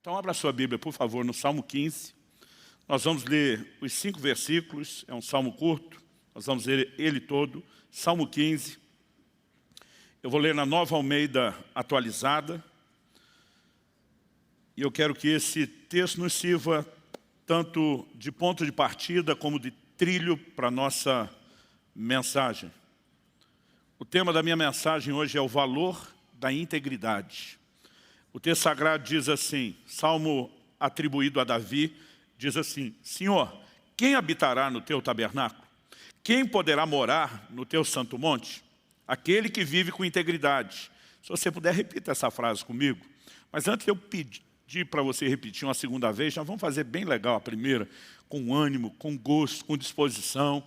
Então abra sua Bíblia, por favor, no Salmo 15. Nós vamos ler os 5 versículos, é um salmo curto, nós vamos ler ele todo. Salmo 15. Eu vou ler na Nova Almeida atualizada. E eu quero que esse texto nos sirva tanto de ponto de partida como de trilho para a nossa mensagem. O tema da minha mensagem hoje é o valor da integridade. O texto sagrado diz assim, salmo atribuído a Davi, diz assim: Senhor, quem habitará no teu tabernáculo? Quem poderá morar no teu santo monte? Aquele que vive com integridade. Se você puder, repita essa frase comigo. Mas antes de eu pedir para você repetir uma segunda vez, já vamos fazer bem legal a primeira, com ânimo, com gosto, com disposição,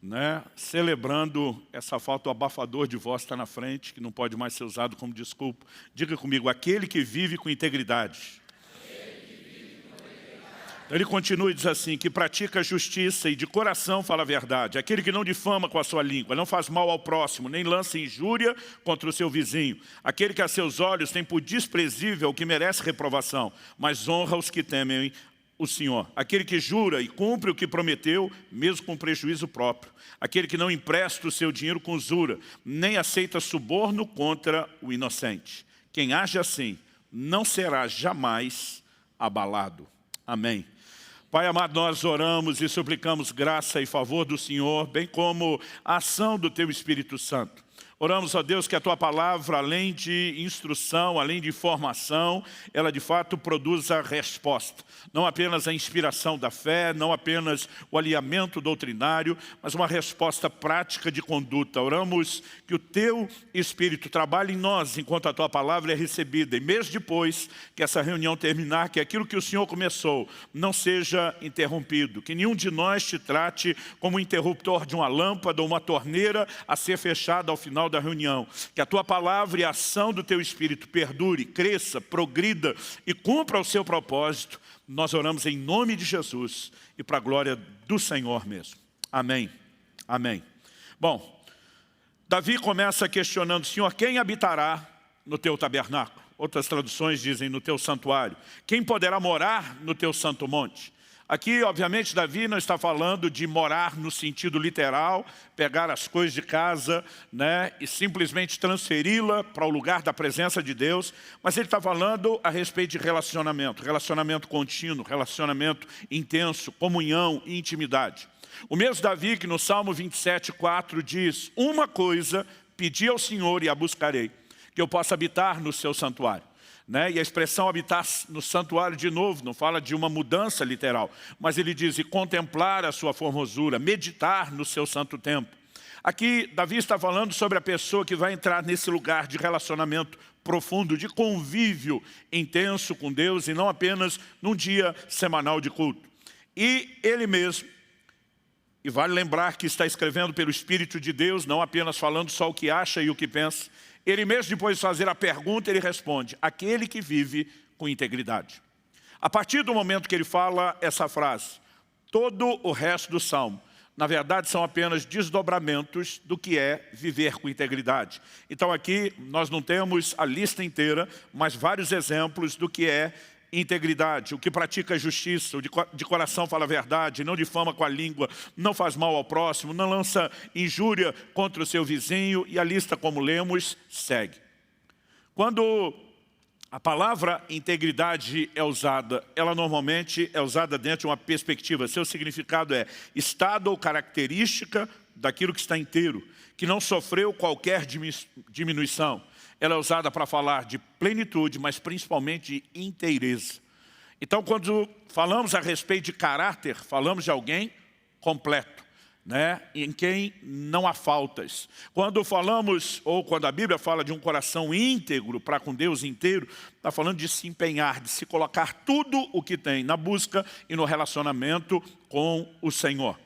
né? Celebrando essa falta do abafador de voz que está na frente, que não pode mais ser usado como desculpa. Diga comigo, aquele que vive com integridade. Então ele continua e diz assim, que pratica a justiça e de coração fala a verdade. Aquele que não difama com a sua língua, não faz mal ao próximo, nem lança injúria contra o seu vizinho. Aquele que a seus olhos tem por desprezível o que merece reprovação, mas honra os que temem o Senhor. Aquele que jura e cumpre o que prometeu, mesmo com prejuízo próprio. Aquele que não empresta o seu dinheiro com usura, nem aceita suborno contra o inocente. Quem age assim, não será jamais abalado. Amém. Pai amado, nós oramos e suplicamos graça e favor do Senhor, bem como a ação do Teu Espírito Santo. Oramos, ó Deus, que a Tua Palavra, além de instrução, além de informação, ela de fato produza resposta. Não apenas a inspiração da fé, não apenas o alinhamento doutrinário, mas uma resposta prática de conduta. Oramos que o Teu Espírito trabalhe em nós enquanto a Tua Palavra é recebida. E mesmo depois que essa reunião terminar, que aquilo que o Senhor começou não seja interrompido. Que nenhum de nós te trate como um interruptor de uma lâmpada ou uma torneira a ser fechada ao final da reunião. Que a Tua Palavra e a ação do Teu Espírito perdure, cresça, progrida e cumpra o seu propósito. Nós oramos em nome de Jesus e para a glória do Senhor mesmo. Amém. Amém. Bom, Davi começa questionando, Senhor, quem habitará no Teu tabernáculo? Outras traduções dizem no Teu santuário. Quem poderá morar no Teu santo monte? Aqui, obviamente, Davi não está falando de morar no sentido literal, pegar as coisas de casa, né, e simplesmente transferi-la para o lugar da presença de Deus, mas ele está falando a respeito de relacionamento, relacionamento contínuo, relacionamento intenso, comunhão e intimidade. O mesmo Davi que no Salmo 27:4 diz, uma coisa pedi ao Senhor e a buscarei, que eu possa habitar no seu santuário. E a expressão habitar no santuário de novo, não fala de uma mudança literal, mas ele diz, e contemplar a sua formosura, meditar no seu santo templo. Aqui Davi está falando sobre a pessoa que vai entrar nesse lugar de relacionamento profundo, de convívio intenso com Deus e não apenas num dia semanal de culto. E ele mesmo, e vale lembrar que está escrevendo pelo Espírito de Deus, não apenas falando só o que acha e o que pensa, ele mesmo depois de fazer a pergunta, ele responde, aquele que vive com integridade. A partir do momento que ele fala essa frase, todo o resto do Salmo, na verdade são apenas desdobramentos do que é viver com integridade. Então aqui nós não temos a lista inteira, mas vários exemplos do que é integridade, o que pratica a justiça, o de coração fala a verdade, não difama com a língua, não faz mal ao próximo, não lança injúria contra o seu vizinho, e a lista, como lemos, segue. Quando a palavra integridade é usada, ela normalmente é usada dentro de uma perspectiva, seu significado é estado ou característica daquilo que está inteiro, que não sofreu qualquer diminuição. Ela é usada para falar de plenitude, mas principalmente de inteireza. Então, quando falamos a respeito de caráter, falamos de alguém completo, né? Em quem não há faltas. Quando falamos, ou quando a Bíblia fala de um coração íntegro, para com Deus inteiro, está falando de se empenhar, de se colocar tudo o que tem na busca e no relacionamento com o Senhor.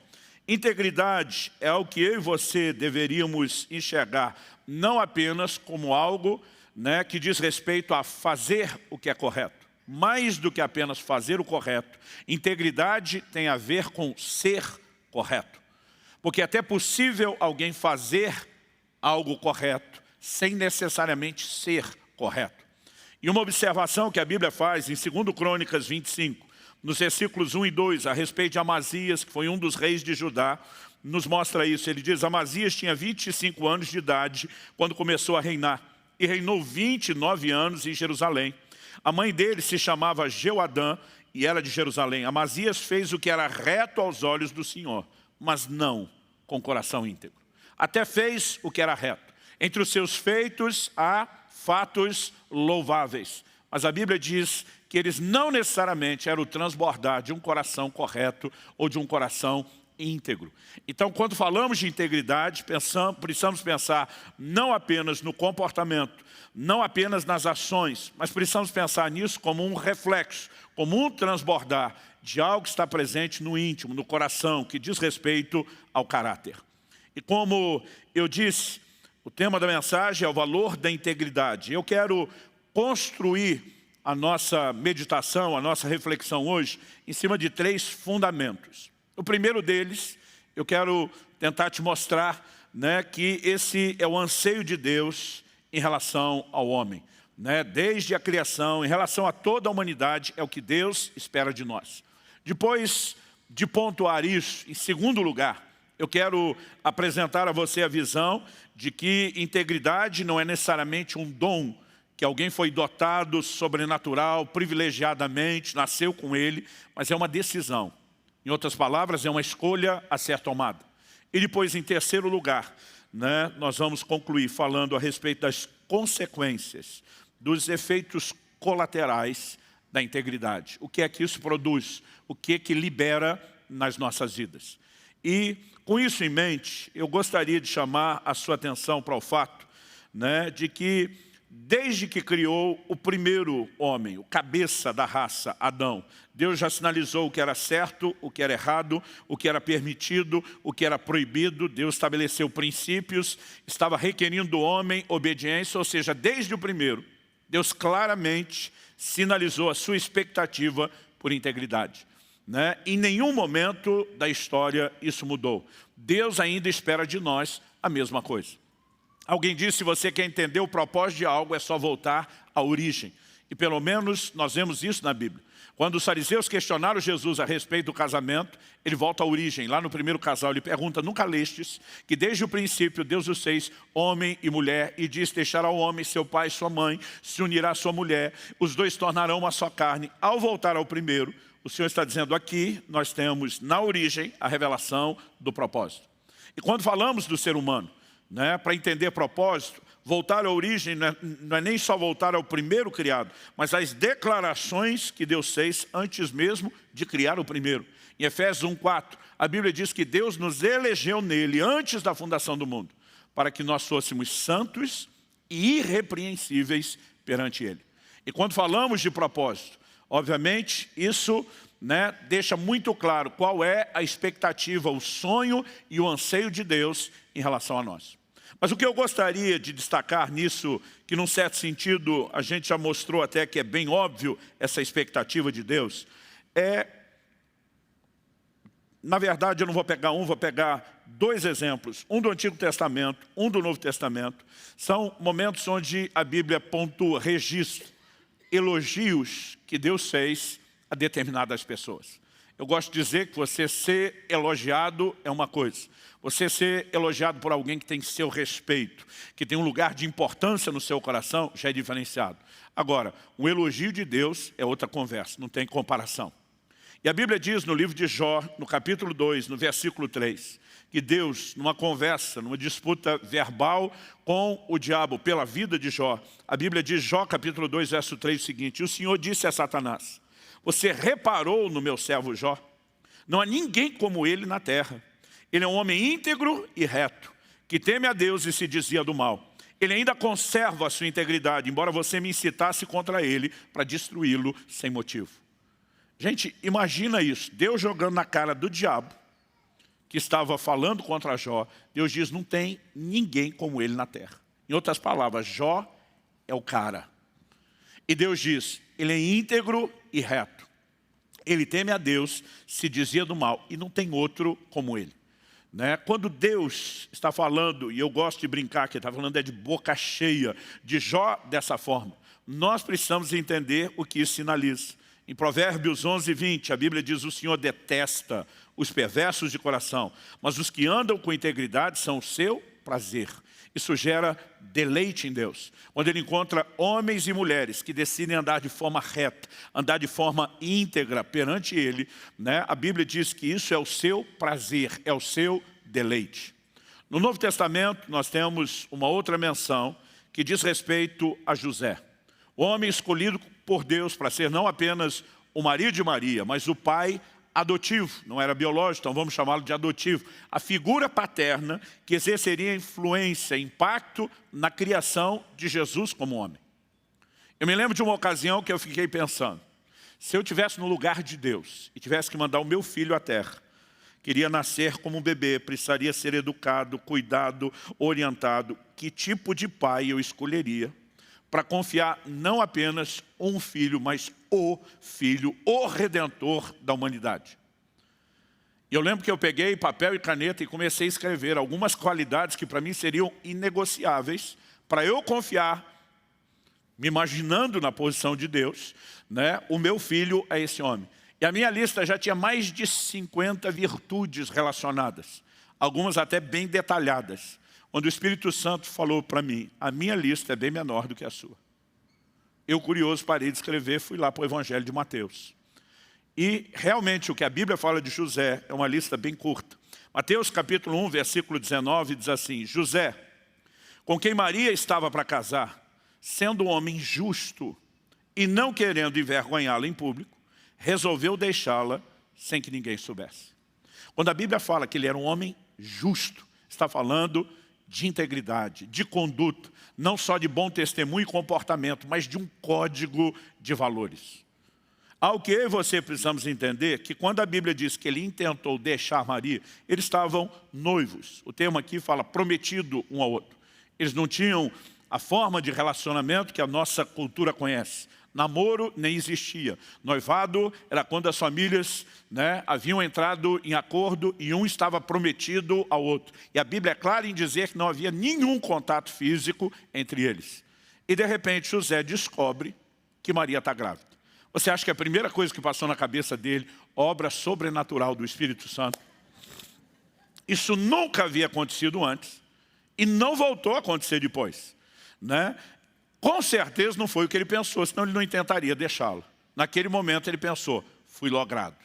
Integridade é o que eu e você deveríamos enxergar, não apenas como algo, né, que diz respeito a fazer o que é correto. Mais do que apenas fazer o correto, integridade tem a ver com ser correto. Porque é até possível alguém fazer algo correto, sem necessariamente ser correto. E uma observação que a Bíblia faz em 2 Crônicas 25, nos versículos 1 e 2, a respeito de Amazias, que foi um dos reis de Judá, nos mostra isso. Ele diz: Amazias tinha 25 anos de idade quando começou a reinar, e reinou 29 anos em Jerusalém. A mãe dele se chamava Jeoadã e era de Jerusalém. Amazias fez o que era reto aos olhos do Senhor, mas não com coração íntegro. Até fez o que era reto. Entre os seus feitos há fatos louváveis, mas a Bíblia diz que eles não necessariamente eram o transbordar de um coração correto ou de um coração íntegro. Então, quando falamos de integridade, precisamos pensar não apenas no comportamento, não apenas nas ações, mas precisamos pensar nisso como um reflexo, como um transbordar de algo que está presente no íntimo, no coração, que diz respeito ao caráter. E como eu disse, o tema da mensagem é o valor da integridade. Eu quero construir a nossa meditação, a nossa reflexão hoje, em cima de 3 fundamentos. O primeiro deles, eu quero tentar te mostrar, que esse é o anseio de Deus em relação ao homem. Desde a criação, em relação a toda a humanidade, é o que Deus espera de nós. Depois de pontuar isso, em segundo lugar, eu quero apresentar a você a visão de que integridade não é necessariamente um dom, que alguém foi dotado sobrenatural, privilegiadamente, nasceu com ele, mas é uma decisão. Em outras palavras, é uma escolha a ser tomada. E depois, em terceiro lugar, nós vamos concluir falando a respeito das consequências, dos efeitos colaterais da integridade. O que é que isso produz? O que é que libera nas nossas vidas? E, com isso em mente, eu gostaria de chamar a sua atenção para o fato de que, desde que criou o primeiro homem, o cabeça da raça, Adão, Deus já sinalizou o que era certo, o que era errado, o que era permitido, o que era proibido. Deus estabeleceu princípios, estava requerindo do homem obediência, ou seja, desde o primeiro, Deus claramente sinalizou a sua expectativa por integridade. Em nenhum momento da história isso mudou. Deus ainda espera de nós a mesma coisa. Alguém disse: se você quer entender o propósito de algo, é só voltar à origem. E pelo menos nós vemos isso na Bíblia. Quando os fariseus questionaram Jesus a respeito do casamento, ele volta à origem. Lá no primeiro casal ele pergunta: nunca lestes que desde o princípio Deus os fez homem e mulher, e diz: deixará o homem seu pai e sua mãe, se unirá à sua mulher, os dois tornarão uma só carne. Ao voltar ao primeiro, o Senhor está dizendo aqui, nós temos na origem a revelação do propósito. E quando falamos do ser humano, para entender propósito, voltar à origem não é nem só voltar ao primeiro criado, mas às declarações que Deus fez antes mesmo de criar o primeiro. Em Efésios 1:4, a Bíblia diz que Deus nos elegeu nele antes da fundação do mundo, para que nós fôssemos santos e irrepreensíveis perante ele. E quando falamos de propósito, obviamente isso deixa muito claro qual é a expectativa, o sonho e o anseio de Deus em relação a nós. Mas o que eu gostaria de destacar nisso, que num certo sentido a gente já mostrou até que é bem óbvio essa expectativa de Deus, na verdade eu não vou pegar um, vou pegar 2 exemplos, um do Antigo Testamento, um do Novo Testamento. São momentos onde a Bíblia pontua, registra elogios que Deus fez a determinadas pessoas. Eu gosto de dizer que você ser elogiado é uma coisa. Você ser elogiado por alguém que tem seu respeito, que tem um lugar de importância no seu coração, já é diferenciado. Agora, um elogio de Deus é outra conversa, não tem comparação. E a Bíblia diz no livro de Jó, no capítulo 2, no versículo 3, que Deus, numa conversa, numa disputa verbal com o diabo pela vida de Jó, a Bíblia diz, Jó capítulo 2, verso 3, o seguinte: o Senhor disse a Satanás: você reparou no meu servo Jó? Não há ninguém como ele na terra. Ele é um homem íntegro e reto, que teme a Deus e se desvia do mal. Ele ainda conserva a sua integridade, embora você me incitasse contra ele para destruí-lo sem motivo. Gente, imagina isso, Deus jogando na cara do diabo, que estava falando contra Jó. Deus diz, não tem ninguém como ele na terra. Em outras palavras, Jó é o cara. E Deus diz, ele é íntegro e reto. Ele teme a Deus, se desvia do mal, e não tem outro como ele. Quando Deus está falando, e eu gosto de brincar que ele está falando de boca cheia, de Jó dessa forma, nós precisamos entender o que isso sinaliza. Em Provérbios 11:20, a Bíblia diz: o Senhor detesta os perversos de coração, mas os que andam com integridade são o seu prazer. Isso gera deleite em Deus. Quando Ele encontra homens e mulheres que decidem andar de forma reta, andar de forma íntegra perante Ele, né? A Bíblia diz que isso é o seu prazer, é o seu deleite. No Novo Testamento, nós temos uma outra menção que diz respeito a José. O homem escolhido por Deus para ser não apenas o marido de Maria, mas o pai adotivo, não era biológico, então vamos chamá-lo de adotivo. A figura paterna que exerceria influência, impacto na criação de Jesus como homem. Eu me lembro de uma ocasião que eu fiquei pensando, se eu estivesse no lugar de Deus e tivesse que mandar o meu filho à terra, queria nascer como um bebê, precisaria ser educado, cuidado, orientado, que tipo de pai eu escolheria para confiar não apenas um filho, mas o Filho, o Redentor da humanidade. E eu lembro que eu peguei papel e caneta e comecei a escrever algumas qualidades que para mim seriam inegociáveis, para eu confiar, me imaginando na posição de Deus, né, o meu filho é esse homem. E a minha lista já tinha mais de 50 virtudes relacionadas, algumas até bem detalhadas, onde o Espírito Santo falou para mim, a minha lista é bem menor do que a sua. Eu, curioso, parei de escrever, fui lá para o Evangelho de Mateus. E realmente o que a Bíblia fala de José é uma lista bem curta. Mateus capítulo 1, versículo 19 diz assim: José, com quem Maria estava para casar, sendo um homem justo e não querendo envergonhá-la em público, resolveu deixá-la sem que ninguém soubesse. Quando a Bíblia fala que ele era um homem justo, está falando de integridade, de conduta, não só de bom testemunho e comportamento, mas de um código de valores. Ao que eu e você precisamos entender que quando a Bíblia diz que ele intentou deixar Maria, eles estavam noivos. O termo aqui fala prometido um ao outro. Eles não tinham a forma de relacionamento que a nossa cultura conhece. Namoro nem existia. Noivado era quando as famílias, né, haviam entrado em acordo e um estava prometido ao outro. E a Bíblia é clara em dizer que não havia nenhum contato físico entre eles. E de repente José descobre que Maria está grávida. Você acha que a primeira coisa que passou na cabeça dele, obra sobrenatural do Espírito Santo? Isso nunca havia acontecido antes e não voltou a acontecer depois, né? Com certeza não foi o que ele pensou, senão ele não intentaria deixá-la. Naquele momento ele pensou, fui logrado.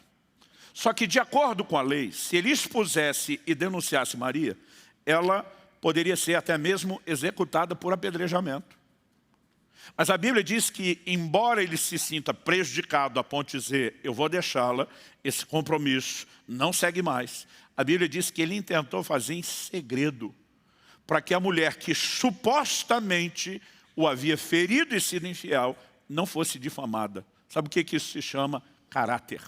Só que de acordo com a lei, se ele expusesse e denunciasse Maria, ela poderia ser até mesmo executada por apedrejamento. Mas a Bíblia diz que, embora ele se sinta prejudicado a ponto de dizer, eu vou deixá-la, esse compromisso não segue mais. A Bíblia diz que ele intentou fazer em segredo, para que a mulher que supostamente o havia ferido e sido infiel, não fosse difamada. Sabe o que isso se chama? Caráter.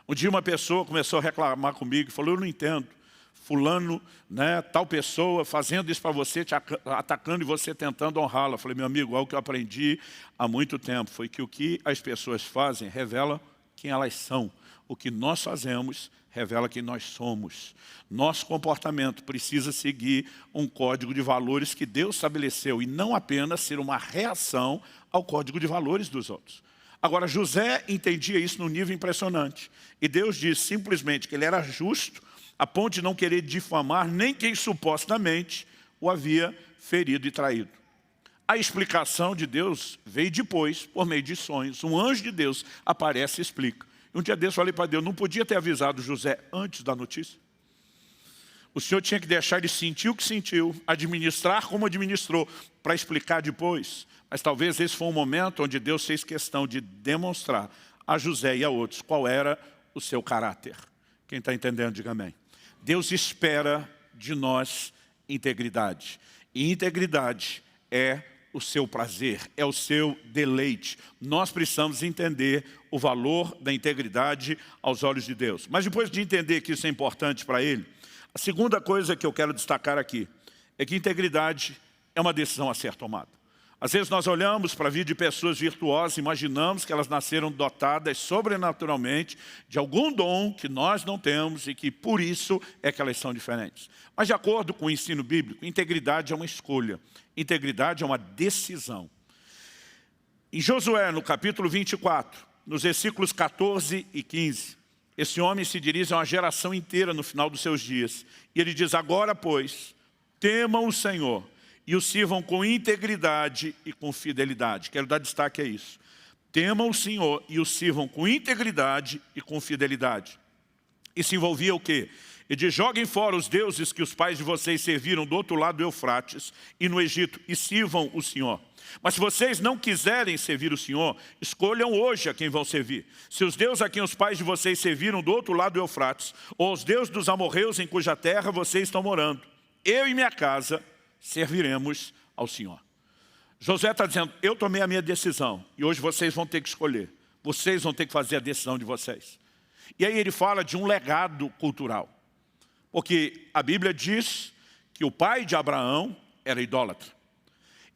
Um dia uma pessoa começou a reclamar comigo e falou, eu não entendo, fulano, né, tal pessoa fazendo isso para você, te atacando e você tentando honrá-la. Eu falei, meu amigo, algo que eu aprendi há muito tempo, foi que o que as pessoas fazem revela quem elas são. O que nós fazemos revela quem nós somos. Nosso comportamento precisa seguir um código de valores que Deus estabeleceu e não apenas ser uma reação ao código de valores dos outros. Agora, José entendia isso num nível impressionante. E Deus disse simplesmente que ele era justo a ponto de não querer difamar nem quem supostamente o havia ferido e traído. A explicação de Deus veio depois, por meio de sonhos. Um anjo de Deus aparece e explica. Um dia desse eu falei para Deus, não podia ter avisado José antes da notícia? O Senhor tinha que deixar ele sentir o que sentiu, administrar como administrou, para explicar depois. Mas talvez esse foi um momento onde Deus fez questão de demonstrar a José e a outros qual era o seu caráter. Quem está entendendo, diga amém. Deus espera de nós integridade. E integridade é o seu prazer, é o seu deleite. Nós precisamos entender o valor da integridade aos olhos de Deus. Mas depois de entender que isso é importante para Ele, a segunda coisa que eu quero destacar aqui é que integridade é uma decisão a ser tomada. Às vezes nós olhamos para a vida de pessoas virtuosas, imaginamos que elas nasceram dotadas sobrenaturalmente de algum dom que nós não temos e que por isso é que elas são diferentes. Mas de acordo com o ensino bíblico, integridade é uma escolha, integridade é uma decisão. Em Josué, no capítulo 24, nos versículos 14 e 15, esse homem se dirige a uma geração inteira no final dos seus dias. E ele diz, agora, pois, temam o Senhor e o sirvam com integridade e com fidelidade. Quero dar destaque a isso. Temam o Senhor e o sirvam com integridade e com fidelidade. Isso envolvia o quê? Ele diz, joguem fora os deuses que os pais de vocês serviram do outro lado do Eufrates e no Egito e sirvam o Senhor. Mas se vocês não quiserem servir o Senhor, escolham hoje a quem vão servir. Se os deuses a quem os pais de vocês serviram do outro lado do Eufrates, ou os deuses dos amorreus em cuja terra vocês estão morando, eu e minha casa serviremos ao Senhor. Josué está dizendo, eu tomei a minha decisão e hoje vocês vão ter que escolher. Vocês vão ter que fazer a decisão de vocês. E aí ele fala de um legado cultural. Porque a Bíblia diz que o pai de Abraão era idólatra.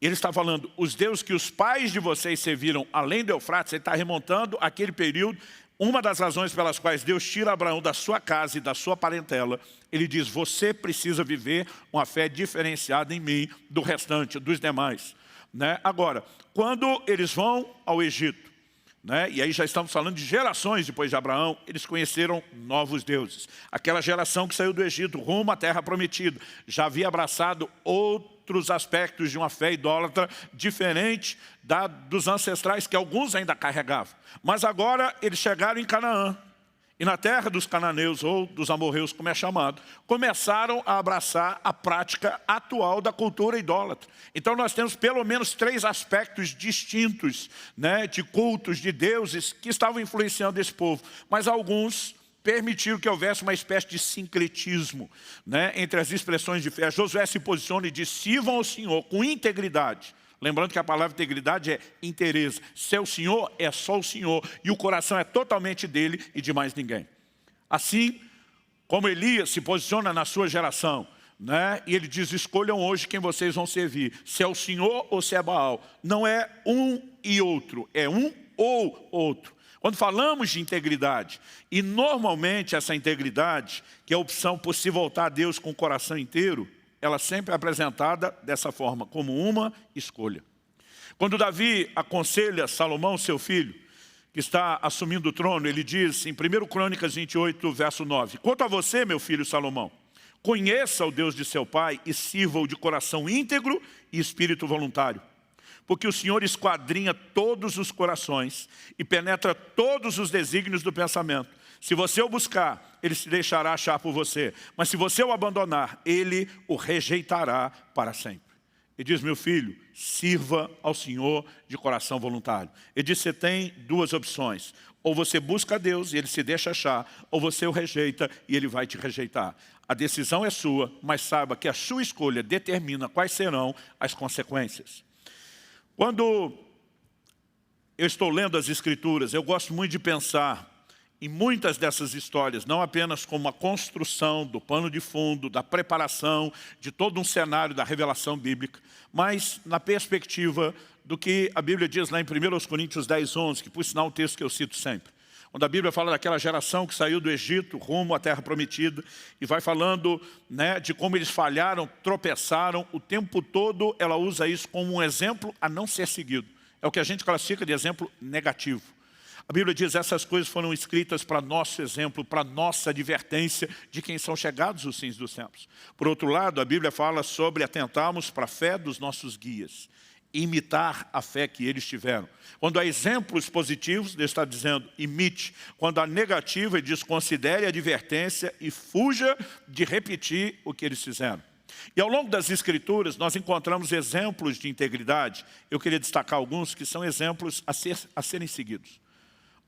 Ele está falando, os deuses que os pais de vocês serviram além do Eufrates, ele está remontando aquele período. Uma das razões pelas quais Deus tira Abraão da sua casa e da sua parentela, ele diz, você precisa viver uma fé diferenciada em mim do restante, dos demais. Agora, quando eles vão ao Egito, e aí já estamos falando de gerações depois de Abraão, eles conheceram novos deuses. Aquela geração que saiu do Egito rumo à terra prometida, já havia abraçado outros aspectos de uma fé idólatra diferente dos ancestrais que alguns ainda carregavam. Mas agora eles chegaram em Canaã. E na terra dos cananeus, ou dos amorreus, como é chamado, começaram a abraçar a prática atual da cultura idólatra. Então nós temos pelo menos 3 aspectos distintos, de cultos, de deuses, que estavam influenciando esse povo. Mas alguns permitiram que houvesse uma espécie de sincretismo entre as expressões de fé. Josué se posiciona e diz, sirvam ao Senhor com integridade. Lembrando que a palavra integridade é inteireza. Seu Senhor é só o Senhor e o coração é totalmente dele e de mais ninguém. Assim como Elias se posiciona na sua geração, e ele diz, escolham hoje quem vocês vão servir. Se é o Senhor ou se é Baal. Não é um e outro, é um ou outro. Quando falamos de integridade, e normalmente essa integridade, que é a opção por se voltar a Deus com o coração inteiro, ela sempre é apresentada dessa forma, como uma escolha. Quando Davi aconselha Salomão, seu filho, que está assumindo o trono, ele diz em 1 Crônicas 28, verso 9, quanto a você, meu filho Salomão, conheça o Deus de seu pai e sirva-o de coração íntegro e espírito voluntário. Porque o Senhor esquadrinha todos os corações e penetra todos os desígnios do pensamento. Se você o buscar, ele se deixará achar por você. Mas se você o abandonar, ele o rejeitará para sempre. Ele diz, meu filho, sirva ao Senhor de coração voluntário. Ele diz, você tem 2 opções. Ou você busca a Deus e ele se deixa achar, ou você o rejeita e ele vai te rejeitar. A decisão é sua, mas saiba que a sua escolha determina quais serão as consequências. Quando eu estou lendo as Escrituras, eu gosto muito de pensar em muitas dessas histórias, não apenas como a construção do pano de fundo, da preparação de todo um cenário da revelação bíblica, mas na perspectiva do que a Bíblia diz lá em 1 Coríntios 10, 11, que por sinal é um texto que eu cito sempre. Quando a Bíblia fala daquela geração que saiu do Egito rumo à terra prometida e vai falando de como eles falharam, tropeçaram, o tempo todo ela usa isso como um exemplo a não ser seguido. É o que a gente classifica de exemplo negativo. A Bíblia diz, essas coisas foram escritas para nosso exemplo, para nossa advertência de quem são chegados os fins dos tempos. Por outro lado, a Bíblia fala sobre atentarmos para a fé dos nossos guias, imitar a fé que eles tiveram. Quando há exemplos positivos, Deus está dizendo, imite. Quando há negativa, ele diz, considere a advertência e fuja de repetir o que eles fizeram. E ao longo das Escrituras, nós encontramos exemplos de integridade. Eu queria destacar alguns que são exemplos a serem seguidos.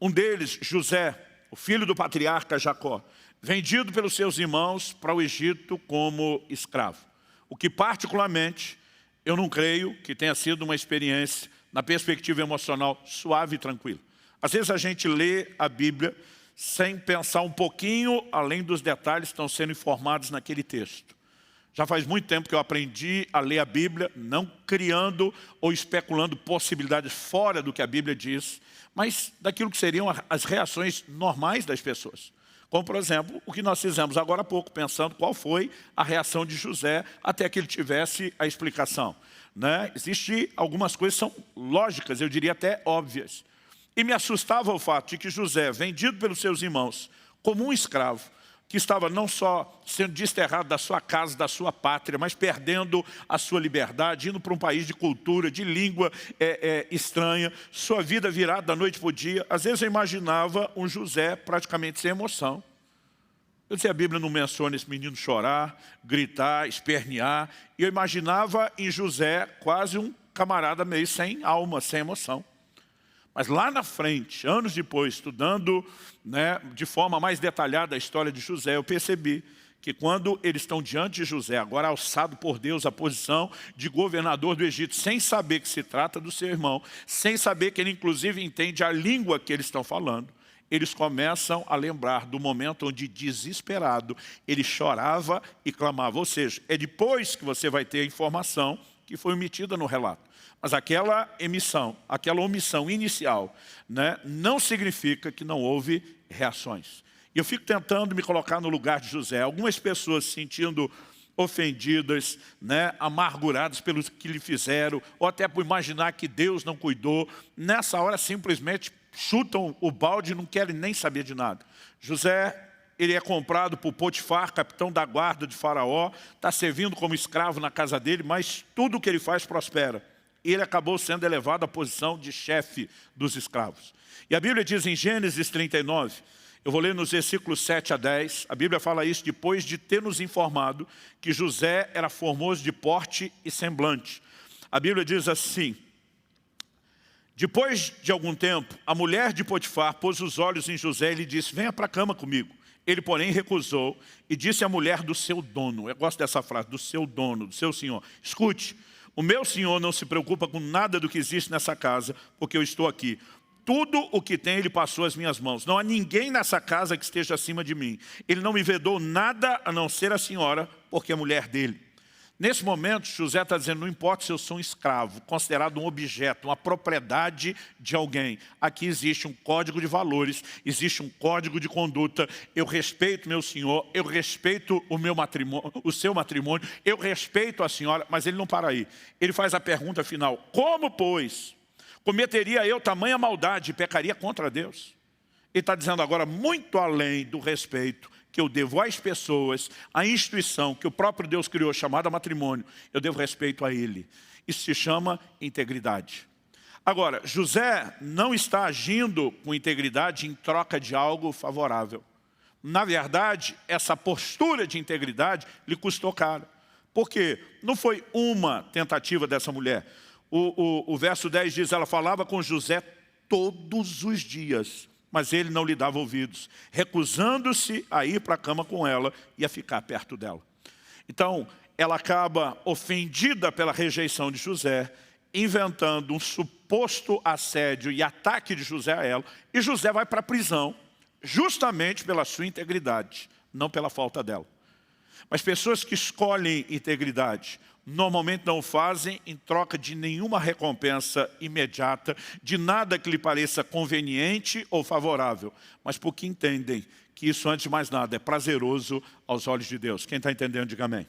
Um deles, José, o filho do patriarca Jacó, vendido pelos seus irmãos para o Egito como escravo. O que particularmente, eu não creio que tenha sido uma experiência, na perspectiva emocional, suave e tranquila. Às vezes a gente lê a Bíblia sem pensar um pouquinho além dos detalhes que estão sendo informados naquele texto. Já faz muito tempo que eu aprendi a ler a Bíblia, não criando ou especulando possibilidades fora do que a Bíblia diz, mas daquilo que seriam as reações normais das pessoas. Como, por exemplo, o que nós fizemos agora há pouco, pensando qual foi a reação de José até que ele tivesse a explicação. Né? Existem algumas coisas que são lógicas, eu diria até óbvias. E me assustava o fato de que José, vendido pelos seus irmãos como um escravo, que estava não só sendo desterrado da sua casa, da sua pátria, mas perdendo a sua liberdade, indo para um país de cultura, de língua estranha, sua vida virada da noite para o dia. Às vezes eu imaginava um José praticamente sem emoção. Eu dizia, a Bíblia não menciona esse menino chorar, gritar, espernear. E eu imaginava em José quase um camarada meio sem alma, sem emoção. Mas lá na frente, anos depois, estudando de forma mais detalhada a história de José, eu percebi que quando eles estão diante de José, agora alçado por Deus a posição de governador do Egito, sem saber que se trata do seu irmão, sem saber que ele inclusive entende a língua que eles estão falando, eles começam a lembrar do momento onde, desesperado, ele chorava e clamava. Ou seja, é depois que você vai ter a informação que foi omitida no relato. Mas aquela omissão inicial, não significa que não houve reações. E eu fico tentando me colocar no lugar de José. Algumas pessoas se sentindo ofendidas, amarguradas pelo que lhe fizeram, ou até por imaginar que Deus não cuidou. Nessa hora simplesmente chutam o balde e não querem nem saber de nada. José, ele é comprado por Potifar, capitão da guarda de Faraó, está servindo como escravo na casa dele, mas tudo o que ele faz prospera. Ele acabou sendo elevado à posição de chefe dos escravos. E a Bíblia diz em Gênesis 39, eu vou ler nos versículos 7 a 10, a Bíblia fala isso depois de ter nos informado que José era formoso de porte e semblante. A Bíblia diz assim, depois de algum tempo, a mulher de Potifar pôs os olhos em José e lhe disse, venha para a cama comigo. Ele, porém, recusou e disse à mulher do seu dono, eu gosto dessa frase, do seu dono, do seu senhor, escute, o meu senhor não se preocupa com nada do que existe nessa casa, porque eu estou aqui. Tudo o que tem, ele passou às minhas mãos. Não há ninguém nessa casa que esteja acima de mim. Ele não me vedou nada a não ser a senhora, porque é mulher dele. Nesse momento, José está dizendo, não importa se eu sou um escravo, considerado um objeto, uma propriedade de alguém. Aqui existe um código de valores, existe um código de conduta. Eu respeito meu senhor, eu respeito o meu matrimônio, o seu matrimônio, eu respeito a senhora, mas ele não para aí. Ele faz a pergunta final, como, pois, cometeria eu tamanha maldade e pecaria contra Deus? Ele está dizendo agora, muito além do respeito que eu devo às pessoas, à instituição que o próprio Deus criou, chamada matrimônio, eu devo respeito a ele. Isso se chama integridade. Agora, José não está agindo com integridade em troca de algo favorável. Na verdade, essa postura de integridade lhe custou caro. Por quê? Não foi uma tentativa dessa mulher. O verso 10 diz, ela falava com José todos os dias, mas ele não lhe dava ouvidos, recusando-se a ir para a cama com ela e a ficar perto dela. Então, ela acaba ofendida pela rejeição de José, inventando um suposto assédio e ataque de José a ela, e José vai para a prisão, justamente pela sua integridade, não pela falta dela. Mas pessoas que escolhem integridade, normalmente não o fazem em troca de nenhuma recompensa imediata, de nada que lhe pareça conveniente ou favorável, mas porque entendem que isso, antes de mais nada, é prazeroso aos olhos de Deus. Quem está entendendo, diga amém.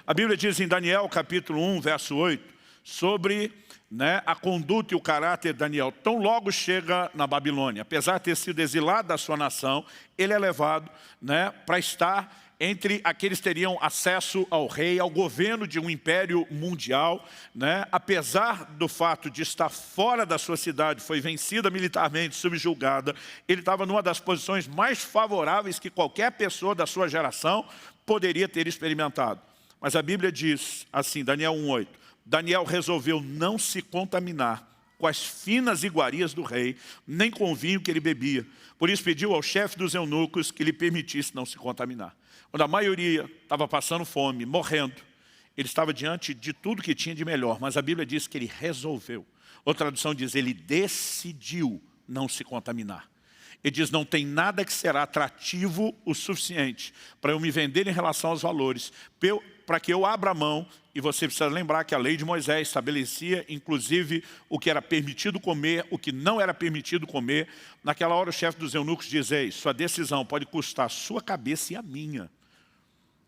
A Bíblia diz em Daniel, capítulo 1, verso 8, sobre a conduta e o caráter de Daniel. Tão logo chega na Babilônia, apesar de ter sido exilado da sua nação, ele é levado para estar entre aqueles que teriam acesso ao rei, ao governo de um império mundial. Apesar do fato de estar fora da sua cidade, foi vencida militarmente, subjugada, ele estava numa das posições mais favoráveis que qualquer pessoa da sua geração poderia ter experimentado. Mas a Bíblia diz assim, Daniel 1:8, Daniel resolveu não se contaminar com as finas iguarias do rei, nem com o vinho que ele bebia. Por isso pediu ao chefe dos eunucos que lhe permitisse não se contaminar. Quando a maioria estava passando fome, morrendo, ele estava diante de tudo que tinha de melhor, mas a Bíblia diz que ele resolveu. Outra tradução diz, ele decidiu não se contaminar. Ele diz, não tem nada que será atrativo o suficiente para eu me vender em relação aos valores, para que eu abra a mão, e você precisa lembrar que a lei de Moisés estabelecia, inclusive, o que era permitido comer, o que não era permitido comer. Naquela hora, o chefe dos eunucos diz: ei, sua decisão pode custar a sua cabeça e a minha.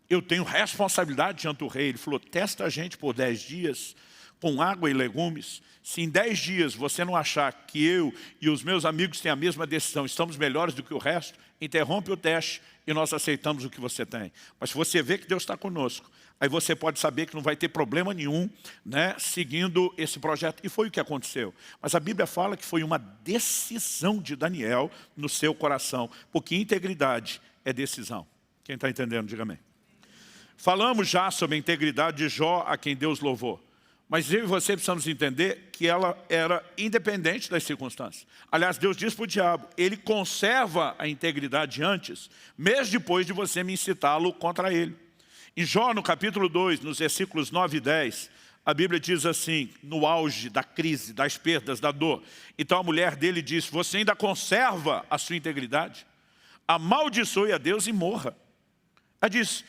Eu tenho responsabilidade diante do rei. Ele falou: testa a gente por 10 dias, com água e legumes. Se em 10 dias você não achar que eu e os meus amigos têm a mesma decisão, estamos melhores do que o resto, interrompe o teste e nós aceitamos o que você tem. Mas se você vê que Deus está conosco, aí você pode saber que não vai ter problema nenhum, né, seguindo esse projeto. E foi o que aconteceu. Mas a Bíblia fala que foi uma decisão de Daniel no seu coração, porque integridade é decisão. Quem está entendendo, diga amém. Falamos já sobre a integridade de Jó, a quem Deus louvou. Mas eu e você precisamos entender que ela era independente das circunstâncias. Aliás, Deus diz para o diabo: ele conserva a integridade antes, mesmo depois de você me incitá-lo contra ele. Em Jó, no capítulo 2, nos versículos 9 e 10, a Bíblia diz assim, no auge da crise, das perdas, da dor. Então a mulher dele disse: você ainda conserva a sua integridade? Amaldiçoe a Deus e morra. Ela disse: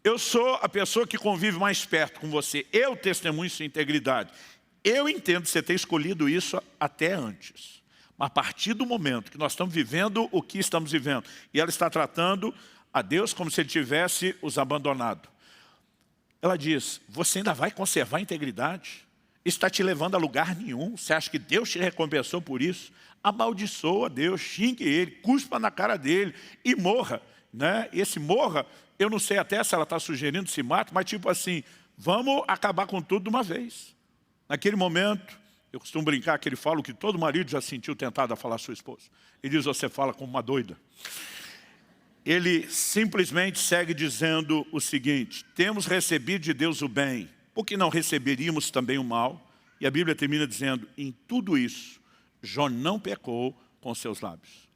eu sou a pessoa que convive mais perto com você. Eu testemunho sua integridade. Eu entendo você ter escolhido isso até antes. Mas a partir do momento que nós estamos vivendo o que estamos vivendo, e ela está tratando a Deus como se ele tivesse os abandonado. Ela diz: você ainda vai conservar a integridade? Isso está te levando a lugar nenhum. Você acha que Deus te recompensou por isso? Amaldiçoa Deus, xingue ele, cuspa na cara dele e morra. Né? E esse morra, eu não sei até se ela está sugerindo se mate, mas tipo assim, vamos acabar com tudo de uma vez. Naquele momento, eu costumo brincar que ele fala o que todo marido já sentiu tentado a falar à sua esposa. Ele diz: você fala como uma doida. Ele simplesmente segue dizendo o seguinte: temos recebido de Deus o bem, por que não receberíamos também o mal? E a Bíblia termina dizendo: em tudo isso, Jó não pecou com seus lábios.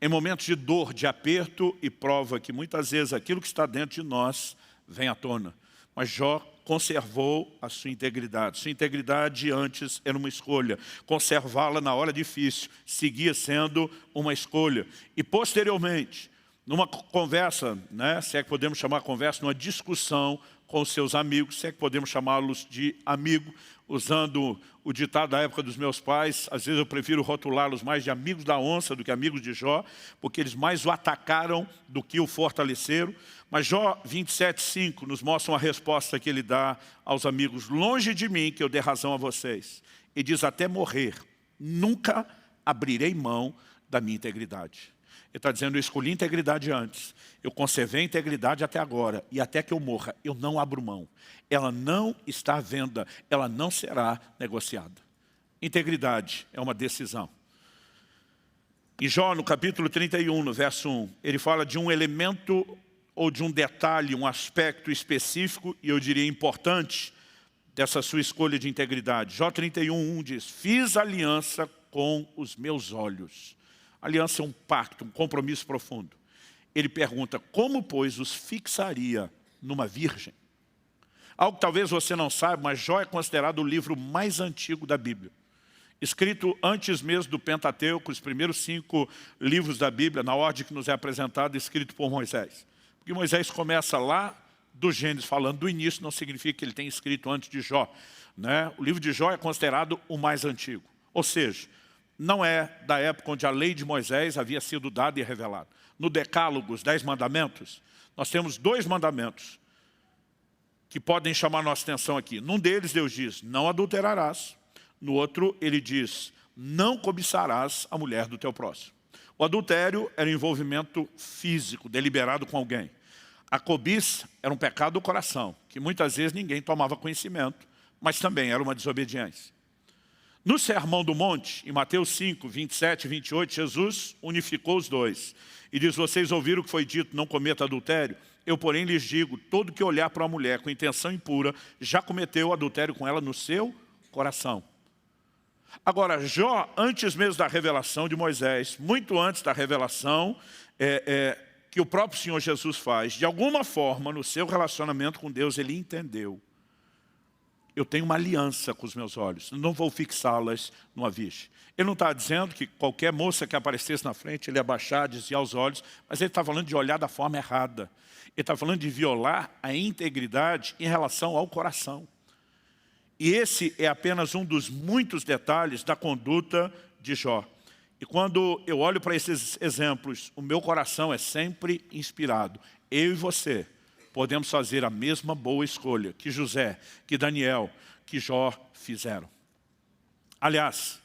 Em momentos de dor, de aperto e prova que muitas vezes aquilo que está dentro de nós vem à tona. Mas Jó conservou a sua integridade. Sua integridade antes era uma escolha. Conservá-la na hora difícil seguia sendo uma escolha. E posteriormente, numa conversa, né, se é que podemos chamar conversa, numa discussão com os seus amigos, se é que podemos chamá-los de amigo, usando o ditado da época dos meus pais, às vezes eu prefiro rotulá-los mais de amigos da onça do que amigos de Jó, porque eles mais o atacaram do que o fortaleceram. Mas Jó 27:5 nos mostra uma resposta que ele dá aos amigos: longe de mim que eu dê razão a vocês. E diz: até morrer, nunca abrirei mão da minha integridade. Ele está dizendo: eu escolhi integridade antes, eu conservei a integridade até agora, e até que eu morra, eu não abro mão. Ela não está à venda, ela não será negociada. Integridade é uma decisão. Em Jó, no capítulo 31, no verso 1, ele fala de um elemento ou de um detalhe, um aspecto específico, e eu diria importante, dessa sua escolha de integridade. Jó 31:1 diz: fiz aliança com os meus olhos. Aliança é um pacto, um compromisso profundo. Ele pergunta: como, pois, os fixaria numa virgem? Algo que talvez você não saiba, mas Jó é considerado o livro mais antigo da Bíblia. Escrito antes mesmo do Pentateuco, os primeiros 5 livros da Bíblia, na ordem que nos é apresentado, escrito por Moisés. Porque Moisés começa lá do Gênesis, falando do início, não significa que ele tenha escrito antes de Jó. Né? O livro de Jó é considerado o mais antigo. Ou seja, não é da época onde a lei de Moisés havia sido dada e revelada. No Decálogo, os 10 mandamentos, nós temos 2 mandamentos que podem chamar nossa atenção aqui. Num deles Deus diz: não adulterarás. No outro ele diz: não cobiçarás a mulher do teu próximo. O adultério era um envolvimento físico, deliberado com alguém. A cobiça era um pecado do coração, que muitas vezes ninguém tomava conhecimento, mas também era uma desobediência. No Sermão do Monte, em Mateus 5, 27 e 28, Jesus unificou os dois. E diz: vocês ouviram o que foi dito, não cometa adultério? Eu, porém, lhes digo, todo que olhar para uma mulher com intenção impura, já cometeu adultério com ela no seu coração. Agora, Jó, antes mesmo da revelação de Moisés, muito antes da revelação que o próprio Senhor Jesus faz, de alguma forma, no seu relacionamento com Deus, ele entendeu eu tenho uma aliança com os meus olhos, não vou fixá-las numa virgem. Ele não está dizendo que qualquer moça que aparecesse na frente, ele ia abaixar, desviar os olhos, mas ele está falando de olhar da forma errada. Ele está falando de violar a integridade em relação ao coração. E esse é apenas um dos muitos detalhes da conduta de Jó. E quando eu olho para esses exemplos, o meu coração é sempre inspirado. Eu e você podemos fazer a mesma boa escolha que José, que Daniel, que Jó fizeram. Aliás,